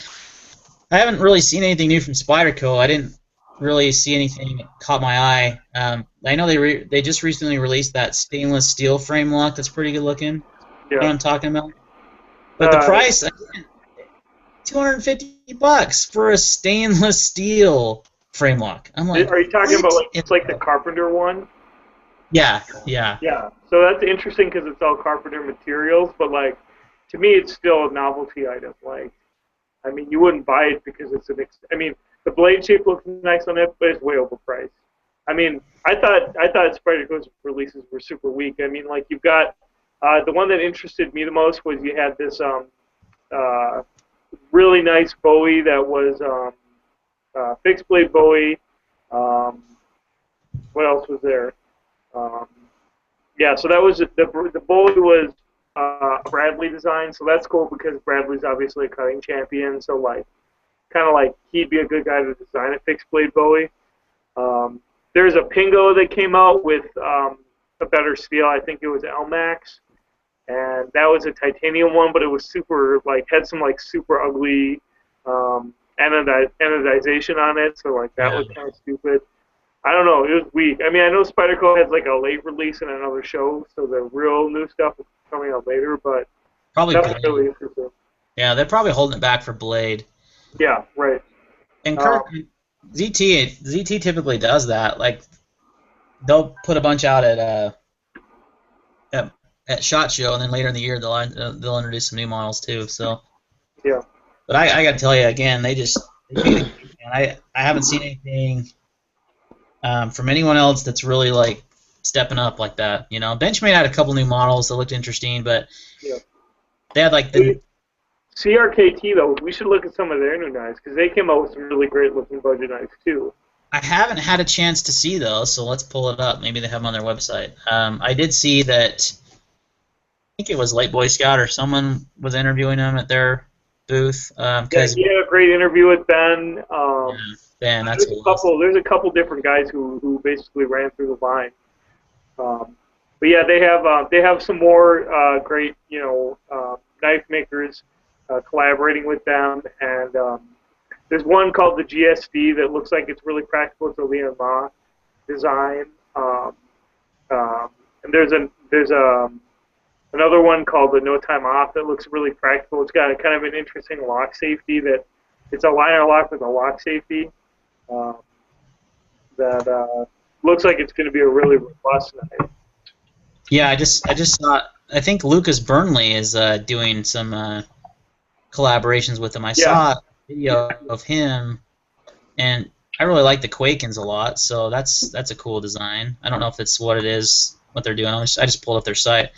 I haven't really seen anything new from Spyderco. I didn't really see anything that caught my eye. I know they just recently released that stainless steel frame lock that's pretty good looking. Yeah. You know what I'm talking about? But the price, $250 for a stainless steel frame lock. I'm like, are you talking about it's like the Carpenter one? Yeah. Yeah. So that's interesting because it's all Carpenter materials, but like to me, it's still a novelty item. Like, I mean, you wouldn't buy it because it's I mean, the blade shape looks nice on it, but it's way overpriced. I mean, I thought Spyderco's releases were super weak. I mean, like, you've got the one that interested me the most was you had this really nice Bowie that was fixed blade Bowie. What else was there? Yeah, so that was the Bowie was a Bradley design, so that's cool because Bradley's obviously a cutting champion, so like kind of like he'd be a good guy to design a fixed blade Bowie. There's a Pingo that came out with a better steel. I think it was Elmax, and that was a titanium one, but it was super like had some like super ugly anodization on it, so like that was kind of stupid. I don't know. It was weak. I mean, I know Spyderco has like a late release in another show, so the real new stuff is coming out later. But Probably that was Blade. really interesting. Yeah, they're probably holding it back for Blade. Yeah, right. And ZT typically does that. Like they'll put a bunch out at SHOT Show, and then later in the year they'll introduce some new models too. So Yeah. But I got to tell you again, they I haven't seen anything from anyone else that's really like stepping up like that. You know, Benchmade had a couple new models that looked interesting, but Yeah. they had like the CRKT though. We should look at some of their new knives because they came out with some really great looking budget knives too. I haven't had a chance to see those, so let's pull it up. Maybe they have them on their website. I did see that. I think it was Late Boy Scout or someone was interviewing them at their booth. Yeah, he had a great interview with Ben. Ben, that's there's a couple different guys who basically ran through the line. But yeah, they have some more great knife makers collaborating with them, and there's one called the GSD that looks like it's really practical. It's a Leon Ma design, and there's another one called the No Time Off that looks really practical. It's got a kind of an interesting lock safety that it's a liner lock with a lock safety that looks like it's going to be a really robust knife. Yeah, I just saw. I think Lucas Burnley is doing some collaborations with them. I saw a video of him, and I really like the Quakens a lot. So that's a cool design. I don't know if it's what it is, what they're doing. I just pulled up their site.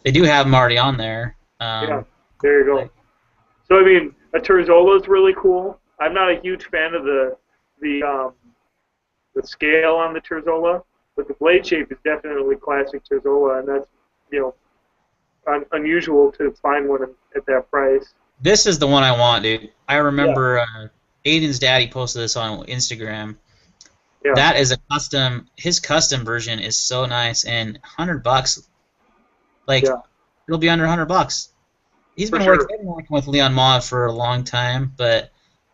They do have them already on there. Yeah, there you go. So I mean, a Terzola is really cool. I'm not a huge fan of the scale on the Terzola, but the blade shape is definitely classic Terzola, and that's unusual to find one at that price. This is the one I want, dude. I remember Aiden's daddy posted this on Instagram. Yeah. That is a custom. His custom version is so nice, and $100. Like, it'll be under $100. He's been working with Leon Ma for a long time, but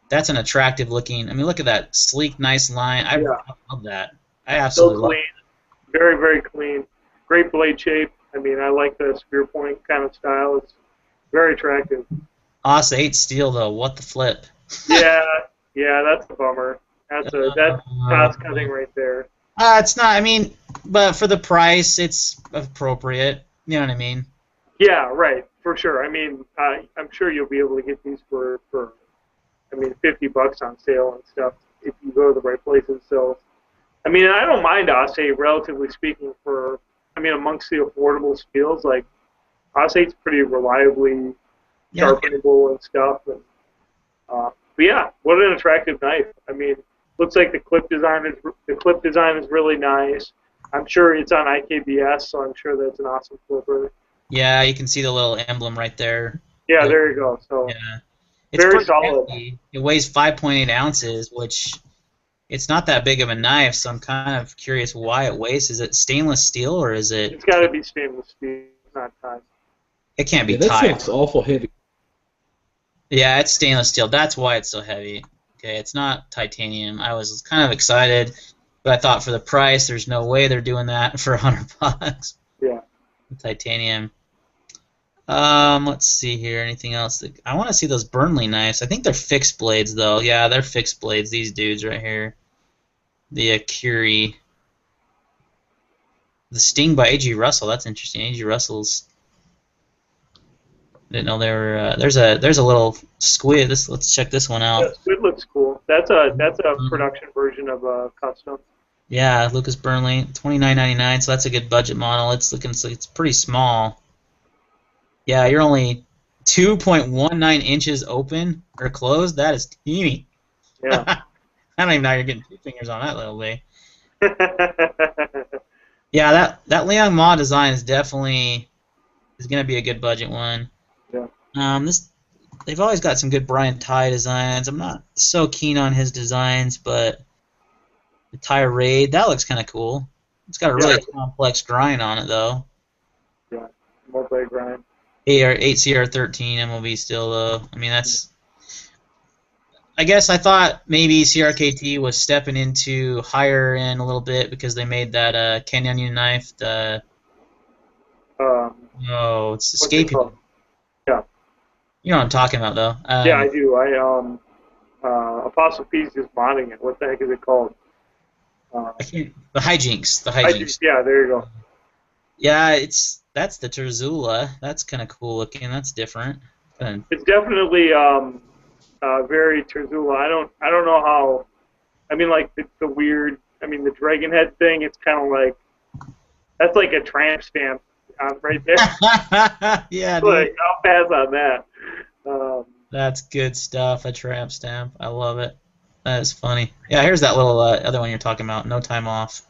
that's an attractive looking. I mean, look at that sleek, nice line. I love that. I absolutely love it. Very, very clean. Great blade shape. I mean, I like the spear point kind of style. It's very attractive. AS 8 steel though. What the flip? yeah, that's a bummer. That's cost cutting right there. It's not. I mean, but for the price, it's appropriate. You know what I mean? Yeah, right, for sure. I mean, I'm sure you'll be able to get these for I mean, $50 on sale and stuff if you go to the right places. So, I mean, I don't mind AS 8, relatively speaking, amongst the affordable steels. Like, AS 8's pretty reliably sharpenable and stuff. And, but yeah, what an attractive knife. I mean, looks like the clip design is really nice. I'm sure it's on IKBS, so I'm sure that's an awesome flipper. Yeah, you can see the little emblem right there. Yeah, there you go. So it's very solid. Heavy. It weighs 5.8 ounces, which it's not that big of a knife. So I'm kind of curious why it weighs. Is it stainless steel or is it? It's got to be stainless steel. It's not tied. It can't be that tied. That sounds awful heavy. Yeah, it's stainless steel. That's why it's so heavy. Okay, it's not titanium. I was kind of excited, but I thought for the price, there's no way they're doing that for $100. Yeah. Titanium. Let's see here. Anything else? I want to see those Burnley knives. I think they're fixed blades, though. Yeah, they're fixed blades. These dudes right here. The Curie. The Sting by A.G. Russell. That's interesting. A.G. Russell's. Didn't know there were. There's a little squid. Let's check this one Yeah, out. Squid looks cool. That's a Mhm. production version of a custom. Yeah, Lucas Burnley, 29.99. So that's a good budget model. It's looking so it's pretty small. Yeah, you're only 2.19 inches open or closed. That is teeny. Yeah. I don't even know you're getting 2 fingers on that little baby. Yeah, that Liang Ma design is gonna be a good budget one. Yeah. This they've always got some good Brian Ty designs. I'm not so keen on his designs, but the Ty Raid that looks kind of cool. It's got a Yeah. really complex grind on it though. Yeah. Multi grind. 8CR13 MOB still though. I mean that's. I guess I thought maybe CRKT was stepping into higher end a little bit because they made that Canyon knife. Oh, it's What's it escaping me. called? Yeah. You know what I'm talking about though. Yeah, I do. Apostle P's just modding it. What the heck is it called? I can't. The hijinks. The hijinks. Yeah, there you go. Yeah, that's the Terzula. That's kind of cool looking. That's different. Kinda, It's definitely very Terzula. I don't know how. I mean, like the weird. I mean, the dragon head thing. It's kind of like that's like a tramp stamp right there. yeah, dude. Like I'll pass on that. That's good stuff. A tramp stamp. I love it. That is funny. Yeah, here's that little other one you're talking about. No time off.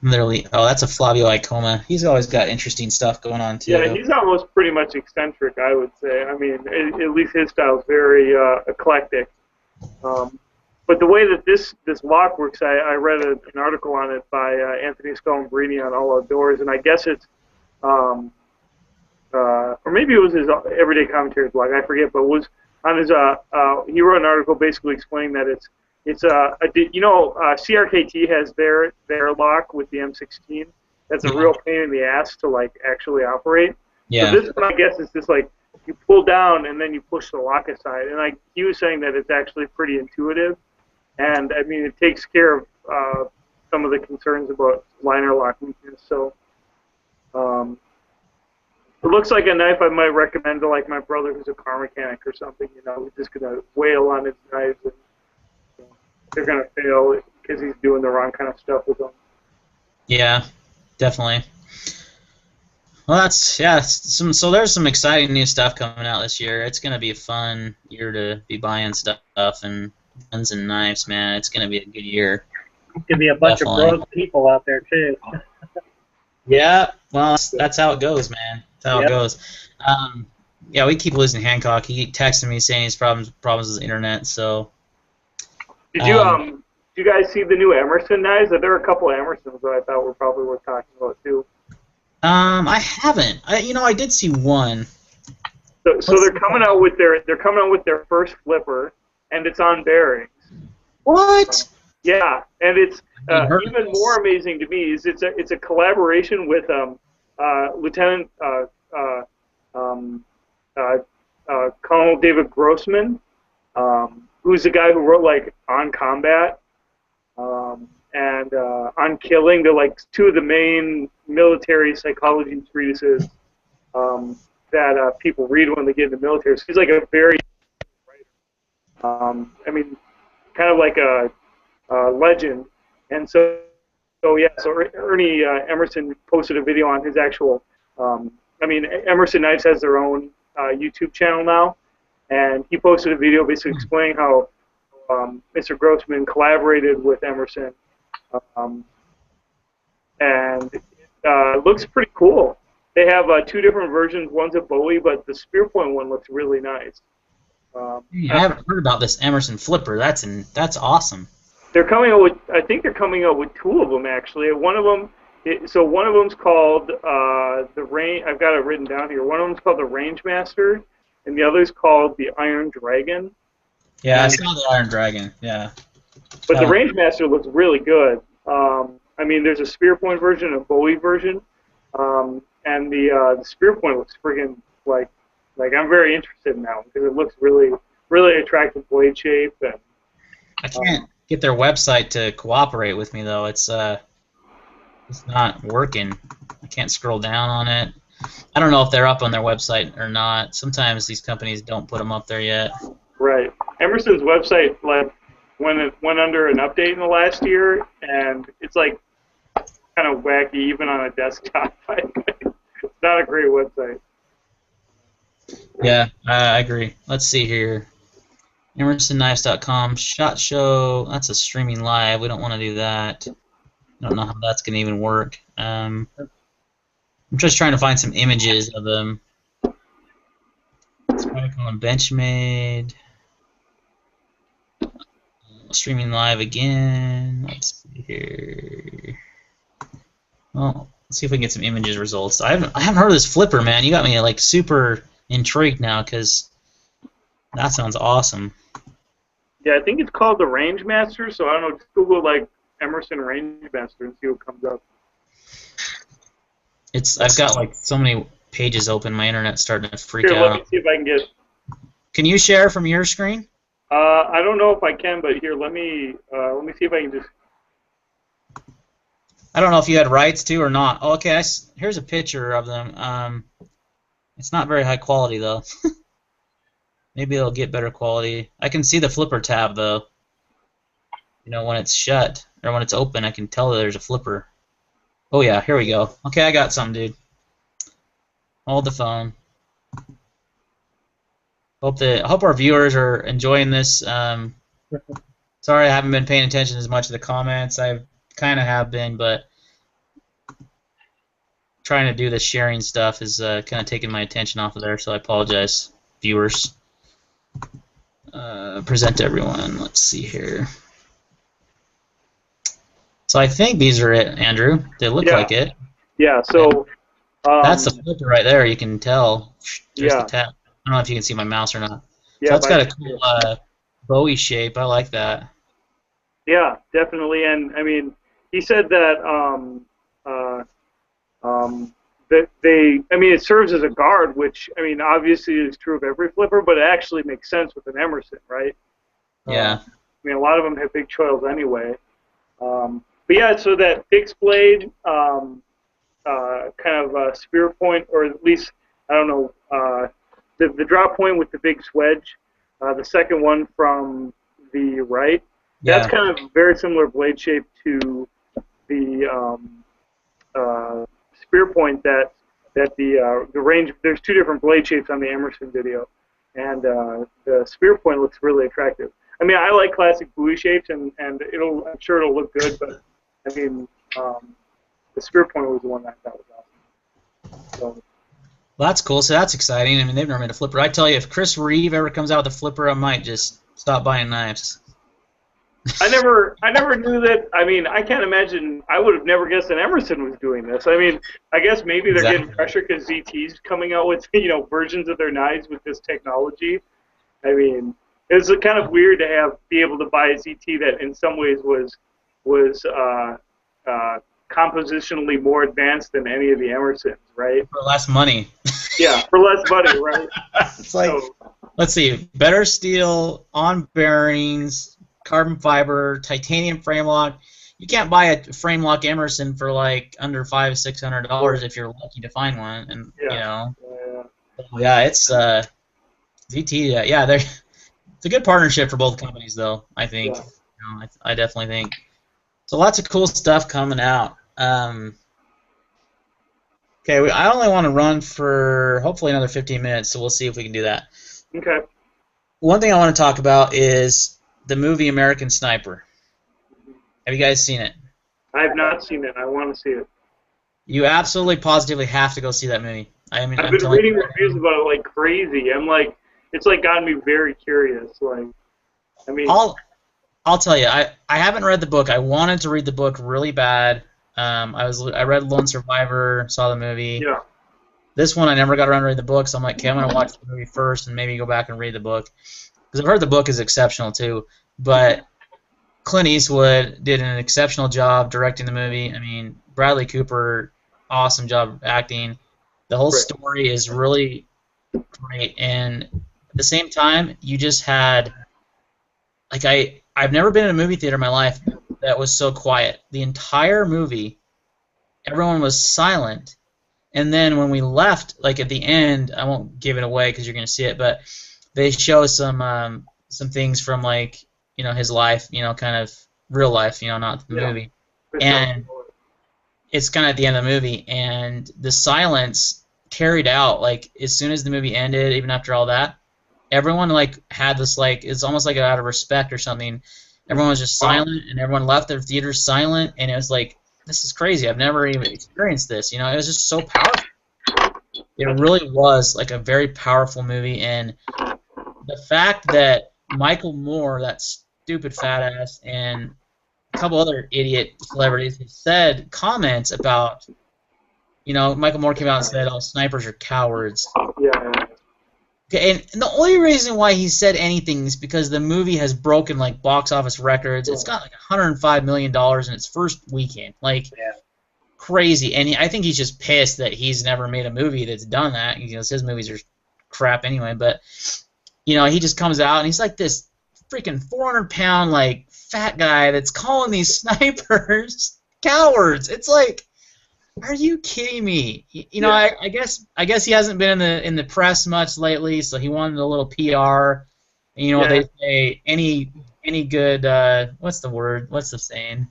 Literally. Oh, that's a Flavio Icoma. He's always got interesting stuff going on too. Yeah, he's almost pretty much eccentric, I would say. I mean, at least his style is very eclectic. But the way that this lock works, I read an article on it by Anthony Scalambrini on All Outdoors, and I guess it's, or maybe it was his Everyday Commentary blog, I forget, but it was on his, he wrote an article basically explaining that it's CRKT has their lock with the M16. That's a real pain in the ass to like actually operate. Yeah. So this one, I guess, is just like you pull down and then you push the lock aside. And like he was saying that it's actually pretty intuitive, and I mean it takes care of some of the concerns about liner lock weakness. So it looks like a knife I might recommend to like my brother who's a car mechanic or something. You know, who's just gonna wail on his knives and they're gonna fail because he's doing the wrong kind of stuff with them. Yeah, definitely. Well, so there's some exciting new stuff coming out this year. It's gonna be a fun year to be buying stuff and guns and knives, man. It's gonna be a good year. There's gonna be a bunch of broke people out there too. Yeah, well, that's how it goes, man. That's how it goes. Yeah, we keep losing Hancock. He texted me saying he's problems with the internet. So. Did you guys see the new Emerson knives? There were a couple of Emersons that I thought were probably worth talking about too. I haven't. I did see one. So they're coming out with their first flipper, and it's on bearings. What? Yeah, and it's even more amazing to me is it's a collaboration with Lieutenant Colonel David Grossman, who's the guy who wrote like On Combat and On Killing. They're like two of the main military psychology treatises that people read when they get into the military. So he's like a very writer. I mean, kind of like a legend. And so Ernie Emerson posted a video on his actual. Emerson Knives has their own YouTube channel now, and he posted a video basically explaining how Mr. Grossman collaborated with Emerson, and it looks pretty cool. They have two different versions. One's a Bowie, but the spear point one looks really nice. I haven't heard about this Emerson flipper. That's awesome. They're coming out with. I think they're coming out with two of them actually. One of them. One of them's called the Range. I've got it written down here. One of them's called the Range Master, and the other's called the Iron Dragon. Yeah, I saw the Iron Dragon. Yeah. But the Range Master looks really good. There's a spear point version, a Bowie version, and the spear point looks friggin' like I'm very interested in that one because it looks really, really attractive blade shape. And I can't get their website to cooperate with me though. It's not working. I can't scroll down on it. I don't know if they're up on their website or not. Sometimes these companies don't put them up there yet. Right. Emerson's website like went under an update in the last year, and it's like kind of wacky even on a desktop. It's not a great website. Yeah, I agree. Let's see here. EmersonKnives.com. SHOT Show. That's a streaming live. We don't want to do that. I don't know how that's going to even work. I'm just trying to find some images of them. Let's probably call them Benchmade. Streaming live again. Let's see here. Well, let's see if we can get some images results. I haven't heard of this flipper, man. You got me like super intrigued now because that sounds awesome. Yeah, I think it's called the Rangemaster. So I don't know. Just Google like Emerson Rangemaster and see what comes up. I've got like so many pages open. My internet's starting to freak Here, out. let me see if I can get. Can you share from your screen? I don't know if I can, but here, let me see if I can just. I don't know if you had rights to or not. Oh, okay, here's a picture of them. It's not very high quality though. Maybe it'll get better quality. I can see the flipper tab though. You know, when it's shut or when it's open, I can tell that there's a flipper. Oh yeah, here we go. Okay, I got some, dude. Hold the phone. Hope our viewers are enjoying this. Sorry, I haven't been paying attention as much to the comments. I kind of have been, but trying to do the sharing stuff is kind of taking my attention off of there. So I apologize, viewers. Present to everyone. Let's see here. So I think these are it, Andrew. They look like it. Yeah. So. That's the flipper right there. You can tell. There's Yeah. the tap. I don't know if you can see my mouse or not. Yeah, So that's got a cool Bowie shape. I like that. Yeah, definitely. And I mean, he said that I mean, it serves as a guard, which I mean, obviously is true of every flipper, but it actually makes sense with an Emerson, right? Yeah. I mean, a lot of them have big choils anyway. But yeah, so that fixed blade, kind of spear point, or at least I don't know, the drop point with the big swedge, the second one from the right. Yeah. That's kind of very similar blade shape to the spear point that the range. There's two different blade shapes on the Emerson video, and the spear point looks really attractive. I mean, I like classic Bowie shapes, and I'm sure it'll look good, but I mean, the spear point was the one that I thought was awesome. So. Well, that's cool. So that's exciting. I mean, they've never made a flipper. I tell you, if Chris Reeve ever comes out with a flipper, I might just stop buying knives. I never knew that. I mean, I can't imagine. I would have never guessed that Emerson was doing this. I mean, I guess maybe they're getting pressure because ZT's coming out with versions of their knives with this technology. I mean, it's kind of weird to be able to buy a ZT that in some ways was compositionally more advanced than any of the Emersons, right? For less money. Yeah, for less money, right? It's like, let's see, better steel, on bearings, carbon fiber, titanium frame lock. You can't buy a frame lock Emerson for like under $500-600 if you're lucky to find one, and it's ZT. Yeah, it's a good partnership for both companies, though. I think. Yeah. I definitely think. So lots of cool stuff coming out. Okay, I only want to run for hopefully another 15 minutes, so we'll see if we can do that. Okay. One thing I want to talk about is the movie American Sniper. Have you guys seen it? I have not seen it. I want to see it. You absolutely, positively have to go see that movie. I've been reading reviews about it like crazy. I'm like, it's like gotten me very curious. Like, I mean, I'll tell you, I haven't read the book. I wanted to read the book really bad. I read Lone Survivor, saw the movie. Yeah. This one I never got around to read the book, so I'm like, okay, I'm gonna watch the movie first and maybe go back and read the book, because I've heard the book is exceptional too. But Clint Eastwood did an exceptional job directing the movie. I mean, Bradley Cooper, awesome job acting. The whole story is really great, and at the same time, you just had like I've never been in a movie theater in my life that was so quiet. The entire movie, everyone was silent, And then when we left, like at the end, I won't give it away because you're gonna see it, but they show some things from like his life, kind of real life, not the Yeah. movie, and it's kind of at the end of the movie, and the silence carried out like as soon as the movie ended, even after all that, everyone like had this like it's almost like out of respect or something. Everyone was just silent, and everyone left their theater silent, and it was like this is crazy. I've never even experienced this. It was just so powerful. It really was like a very powerful movie, and the fact that Michael Moore, that stupid fat ass, and a couple other idiot celebrities have said comments about, Michael Moore came out and said, "Oh, snipers are cowards." Yeah. Okay, and the only reason why he said anything is because the movie has broken like box office records. It's got like $105 million in its first weekend, like crazy. And I think he's just pissed that he's never made a movie that's done that. His movies are crap anyway. But he just comes out and he's like this freaking 400-pound like fat guy that's calling these snipers cowards. It's like, are you kidding me? I guess he hasn't been in the press much lately, so he wanted a little PR. And what they say, any good what's the word? What's the saying?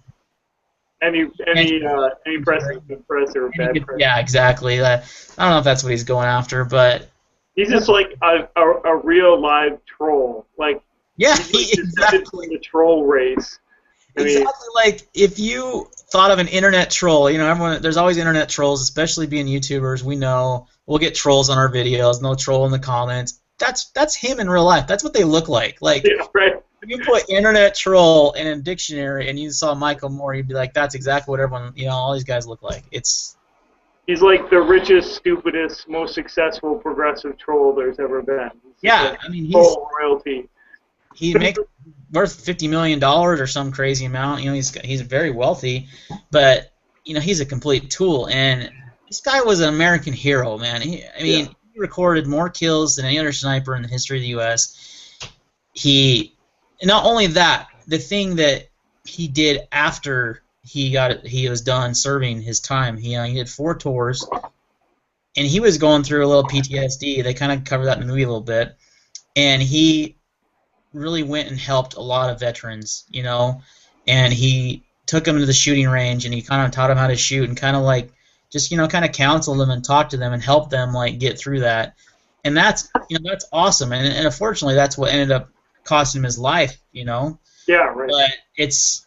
Any press is good press or bad press. Yeah, exactly. I don't know if that's what he's going after, but he's just like a real live troll. Like he's descended from the troll race. Exactly, like if you thought of an internet troll, there's always internet trolls, especially being YouTubers. We know we'll get trolls on our videos, no troll in the comments. That's him in real life. That's what they look like. Like if you put internet troll in a dictionary and you saw Michael Moore, you'd be like, that's exactly what everyone, all these guys look like. He's like the richest, stupidest, most successful progressive troll there's ever been. He's royalty. He makes worth $50 million or some crazy amount. He's very wealthy, but he's a complete tool. And this guy was an American hero, man. He recorded more kills than any other sniper in the history of the U.S. Not only that, the thing that he did after he was done serving his time. He did 4 tours, and he was going through a little PTSD. They kind of covered that in the movie a little bit, and he really went and helped a lot of veterans, and he took them to the shooting range and he kind of taught them how to shoot and kind of like just kind of counseled them and talked to them and helped them like get through that, and that's that's awesome, and unfortunately that's what ended up costing him his life, Yeah, right. But it's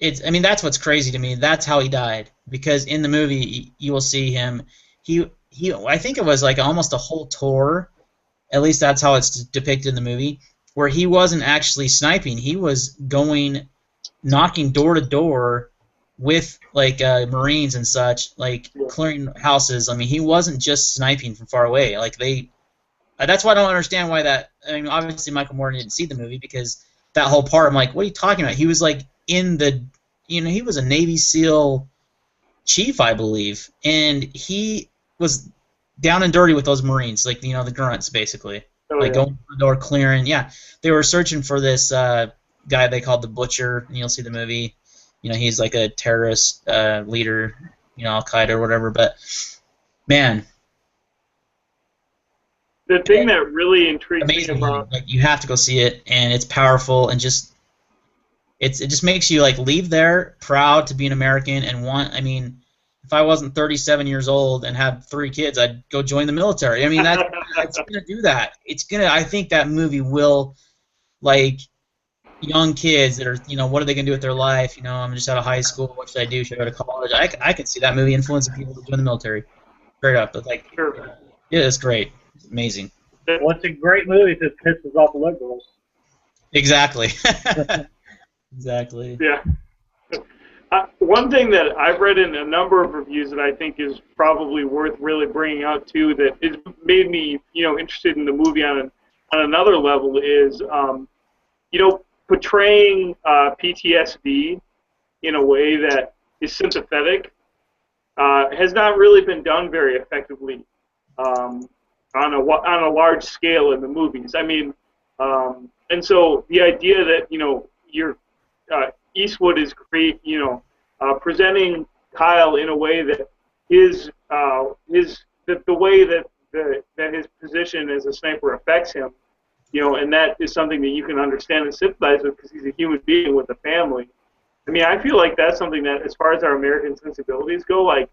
that's what's crazy to me. That's how he died, because in the movie you will see him. He I think it was like almost a whole tour. At least that's how it's depicted in the movie, where he wasn't actually sniping. He was going, knocking door to door with like Marines and such, like clearing houses. He wasn't just sniping from far away. Like that's why I don't understand why that. Obviously Michael Moore didn't see the movie, because that whole part, I'm like, what are you talking about? He was like in the, he was a Navy SEAL chief, I believe, and he was down and dirty with those Marines, like the grunts basically. Going to the door, clearing. Yeah, they were searching for this guy they called the Butcher, and you'll see the movie. He's like a terrorist leader, Al Qaeda or whatever. But man, the thing that really intrigues me about, like, you have to go see it, and it's powerful, and it just makes you like leave there proud to be an American and want. If I wasn't 37 years old and had 3 kids, I'd go join the military. That's gonna do that. I think that movie will, like, young kids that are, what are they gonna do with their life? I'm just out of high school. What should I do? Should I go to college? I could see that movie influencing people to join the military. Straight up, but like, it's great. It's amazing. Well, it's a great movie if it pisses off liberals. Exactly. Exactly. Yeah. One thing that I've read in a number of reviews that I think is probably worth really bringing out too, that has made me, interested in the movie on another level is, portraying PTSD in a way that is sympathetic has not really been done very effectively on a large scale in the movies. And so the idea that your Eastwood is presenting Kyle in a way that the way that that his position as a sniper affects him, and that is something that you can understand and sympathize with because he's a human being with a family. I mean, I feel like that's something that, as far as our American sensibilities go, like,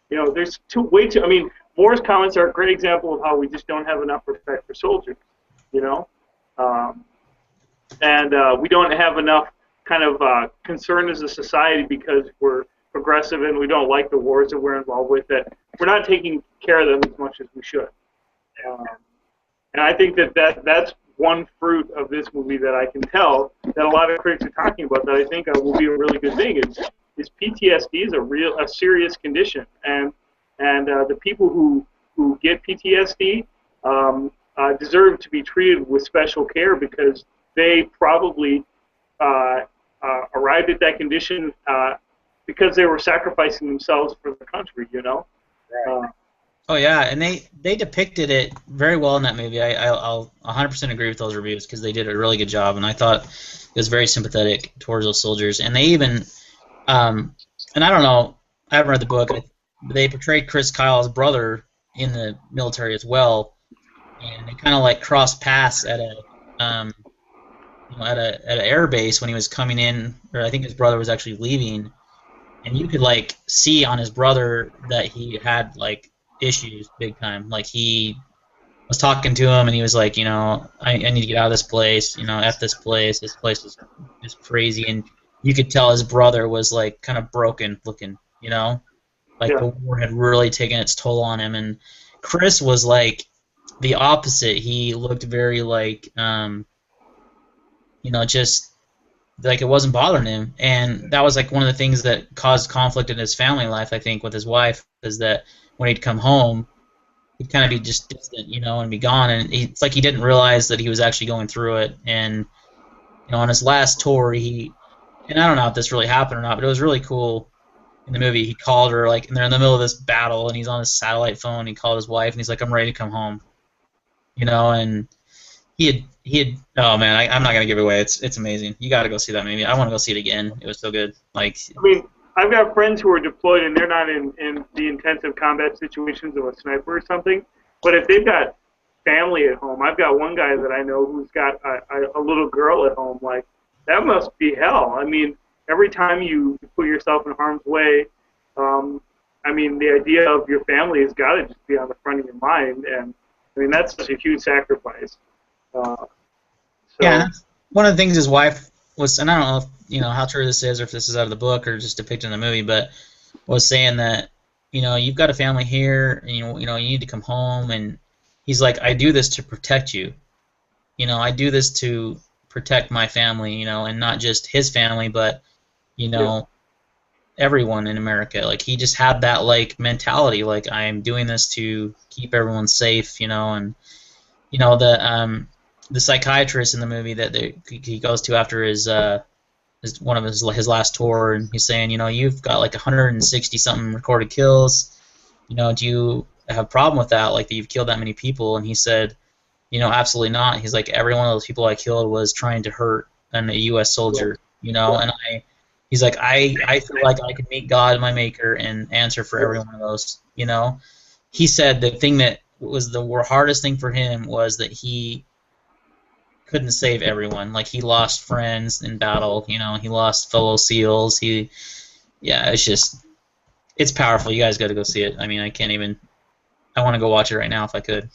there's way too. I mean, Moore's comments are a great example of how we just don't have enough respect for soldiers, and we don't have enough kind of concern as a society because we're progressive and we don't like the wars that we're involved with. That we're not taking care of them as much as we should. And I think that's one fruit of this movie that I can tell that a lot of critics are talking about that I think will be a really good thing is PTSD is a serious condition, and the people who get PTSD deserve to be treated with special care because they probably arrived at that condition because they were sacrificing themselves for the country, Right. Oh yeah, and they depicted it very well in that movie. I'll 100% agree with those reviews because they did a really good job, and I thought it was very sympathetic towards those soldiers. And they even, and I don't know, I haven't read the book. They portrayed Chris Kyle's brother in the military as well, and they kind of like crossed paths at a at an air base when he was coming in, or I think his brother was actually leaving, and you could like see on his brother that he had like issues big time. Like he was talking to him and he was like, I need to get out of this place, F this place is crazy, and you could tell his brother was like kind of broken looking, like the war had really taken its toll on him. And Chris was like the opposite. He looked very like just like it wasn't bothering him, and that was like one of the things that caused conflict in his family life, I think, with his wife, is that when he'd come home, he'd kind of be just distant, and be gone, and it's like he didn't realize that he was actually going through it. And on his last tour, and I don't know if this really happened or not, but it was really cool in the movie. He called her, like, and they're in the middle of this battle, and he's on his satellite phone. He called his wife, and he's like, "I'm ready to come home," and he had. Oh man, I'm not gonna give it away. It's amazing. You got to go see that movie. I want to go see it again. It was so good. Like, I mean, I've got friends who are deployed and they're not in the intensive combat situations of a sniper or something. But if they've got family at home, I've got one guy that I know who's got a little girl at home. Like, that must be hell. I mean, every time you put yourself in harm's way, I mean, the idea of your family has got to just be on the front of your mind. And I mean, that's such a huge sacrifice. Yeah, that's one of the things his wife was, and I don't know if how true this is or if this is out of the book or just depicted in the movie, but was saying that you've got a family here, and you need to come home, and he's like, I do this to protect you, I do this to protect my family, and not just his family, but everyone in America. Like, he just had that like mentality, like, I am doing this to keep everyone safe, and the psychiatrist in the movie that he goes to after his one of his last tour, and he's saying, you've got like 160 something recorded kills. Do you have a problem with that? Like, that you've killed that many people? And he said, absolutely not. He's like, every one of those people I killed was trying to hurt a U.S. soldier. And he's like, I feel like I could meet God, my maker, and answer for every one of those. He said the thing that was the hardest thing for him was that he couldn't save everyone. Like, he lost friends in battle. He lost fellow SEALs. It's powerful. You guys got to go see it. I mean, I want to go watch it right now if I could.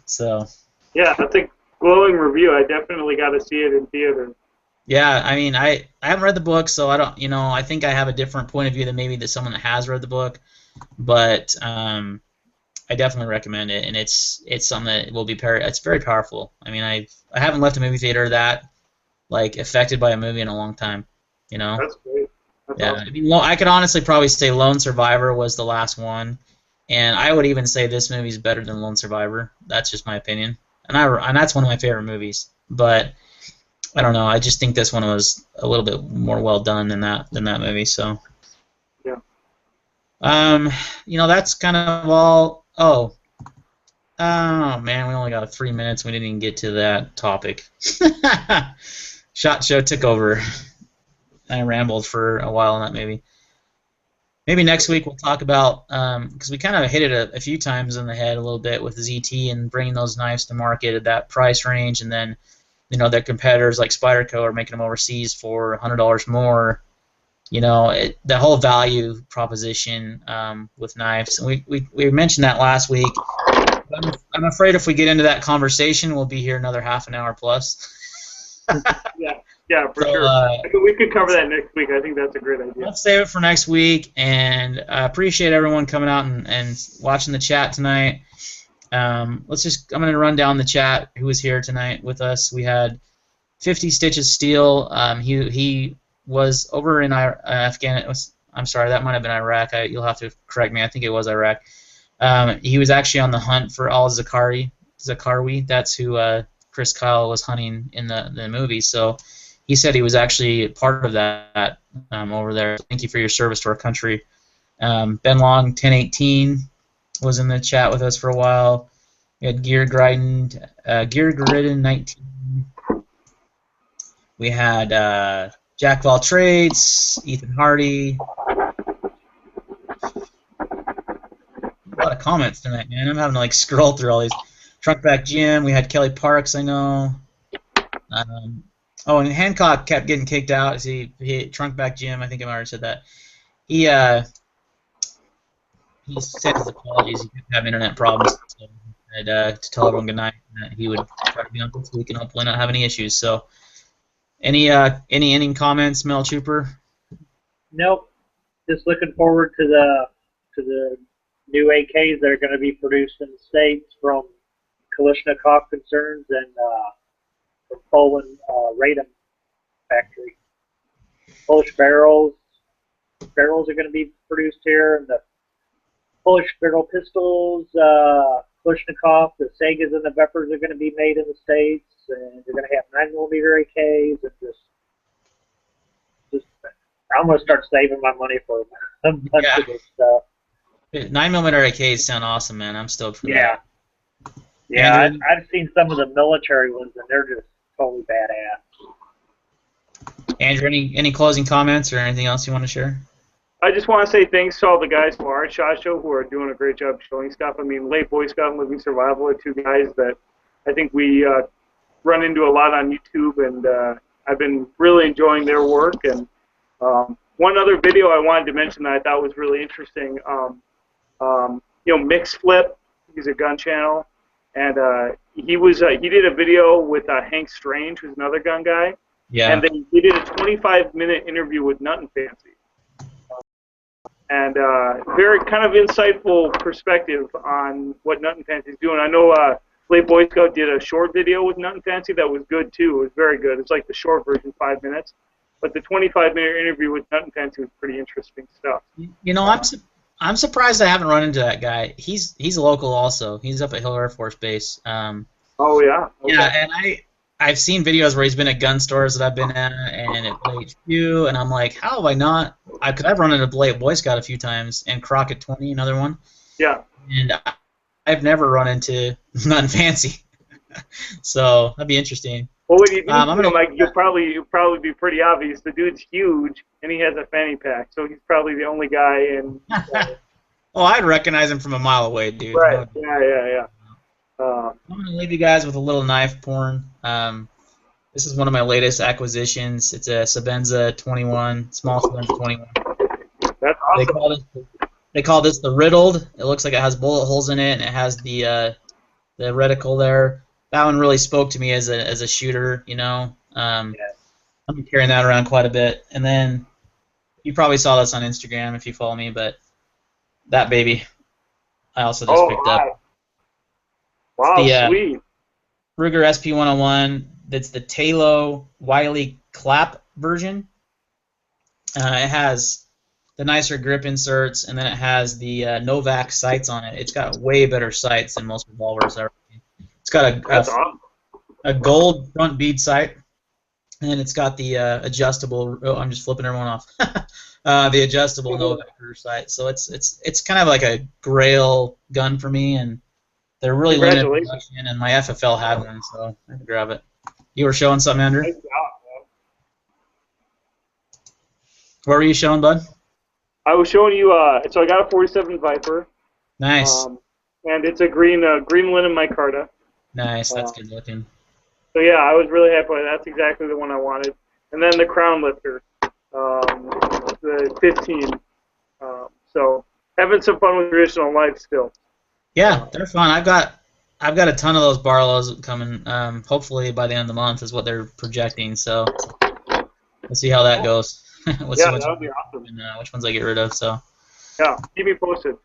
So. Yeah, that's a glowing review. I definitely got to see it in theater. Yeah, I mean, I haven't read the book, so I don't, I think I have a different point of view than maybe someone that has read the book, but I definitely recommend it, and it's something that will be it's very powerful. I mean, I haven't left a movie theater that like affected by a movie in a long time. That's great. That's awesome. I mean, I could honestly probably say Lone Survivor was the last one, and I would even say this movie's better than Lone Survivor. That's just my opinion, and that's one of my favorite movies. But I don't know. I just think this one was a little bit more well done than that movie. So. Yeah. That's kind of all. Oh man, we only got 3 minutes. We didn't even get to that topic. SHOT Show took over. I rambled for a while on that movie. maybe next week we'll talk about, because we kind of hit it a few times in the head a little bit with ZT and bringing those knives to market at that price range, and then their competitors like Spyderco are making them overseas for $100 more. The whole value proposition with knives. We mentioned that last week. I'm afraid if we get into that conversation, we'll be here another half an hour plus. Yeah, for sure. We could cover that next week. I think that's a great idea. Let's save it for next week, and I appreciate everyone coming out and watching the chat tonight. I'm going to run down the chat who was here tonight with us. We had 50 Stitches Steel. He was over in Afghanistan. I'm sorry, that might have been Iraq. You'll have to correct me. I think it was Iraq. He was actually on the hunt for al-Zakari. That's who Chris Kyle was hunting in the movie. So he said he was actually part of that over there. Thank you for your service to our country. Ben Long 1018 was in the chat with us for a while. We had Gear Gridden 19. We had Jack of all trades, Ethan Hardy. A lot of comments tonight, man. I'm having to scroll through all these. Trunkback Jim. We had Kelly Parks, I know. And Hancock kept getting kicked out. He Trunkback Jim. I think I already said that. He sent his apologies. He kept having internet problems. So he had to tell everyone good night, and that he would try to be on this week and hopefully not have any issues. So, any ending comments, Mel Trooper? Nope. Just looking forward to the new AKs that are going to be produced in the States from Kalashnikov concerns and from Poland Radom factory. Polish barrels are going to be produced here, and the Polish barrel pistols, Kalashnikov, the Segas and the Vepers are going to be made in the States, and they're going to have 9mm AKs, and just I'm going to start saving my money for a bunch of this stuff. 9mm AKs sound awesome, man. I'm stoked for that. Yeah, I've seen some of the military ones, and they're just totally badass. Andrew, any closing comments or anything else you want to share? I just want to say thanks to all the guys from our SHOT Show who are doing a great job showing stuff. I mean, Late Boy Scout and Living Survival are two guys that I think we run into a lot on YouTube, and I've been really enjoying their work. And one other video I wanted to mention that I thought was really interesting, Mix Flip, he's a gun channel, and he did a video with Hank Strange, who's another gun guy. Yeah. And then he did a 25-minute interview with Nuttin' Fancy. And very kind of insightful perspective on what Nuttin' Fancy's doing. I know Late Boy Scout did a short video with Nuttin' Fancy that was good too. It was very good. It's like the short version, 5 minutes. But the 25-minute interview with Nuttin' Fancy was pretty interesting stuff. I'm surprised I haven't run into that guy. He's local also. He's up at Hill Air Force Base. Oh yeah. Okay. Yeah, and I've seen videos where he's been at gun stores that I've been at and at HQ, and I'm like, how have I not? Because I've run into Blade Boy Scout a few times, and Crockett 20, another one. Yeah. And I've never run into Nuttin' Fancy, so that'd be interesting. Well, when you do you'll probably be pretty obvious. The dude's huge, and he has a fanny pack, so he's probably the only guy in. Oh, I'd recognize him from a mile away, dude. Right. Yeah. I'm going to leave you guys with a little knife porn. This is one of my latest acquisitions. It's a Sabenza 21, small Sabenza 21. That's awesome. They call this the Riddled. It looks like it has bullet holes in it, and it has the reticle there. That one really spoke to me as a shooter, I've been carrying that around quite a bit. And then you probably saw this on Instagram if you follow me, but that baby I also just picked up. Wow, the, sweet. Ruger SP101. That's the Talo Wiley Clap version. It has the nicer grip inserts, and then it has the Novak sights on it. It's got way better sights than most revolvers ever. It's got a gold front bead sight, and then it's got the adjustable. Oh, I'm just flipping everyone off. The adjustable Novak sight. So it's kind of like a grail gun for me, and they're really limited production, and my FFL had one, so I had to grab it. You were showing something, Andrew? Nice job, man. What were you showing, bud? I was showing you. So I got a 47 Viper. Nice. And it's a green linen micarta. Nice. That's good looking. So yeah, I was really happy with it. That's exactly the one I wanted. And then the crown lifter, the 15. So having some fun with traditional lights still. Yeah, they're fun. I've got a ton of those Barlows coming. Hopefully by the end of the month is what they're projecting. So we'll see how that goes. We'll see Yeah, that would be awesome. which ones I get rid of. So. Yeah, keep me posted.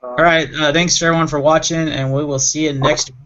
All right. Thanks to everyone for watching, and we will see you next week.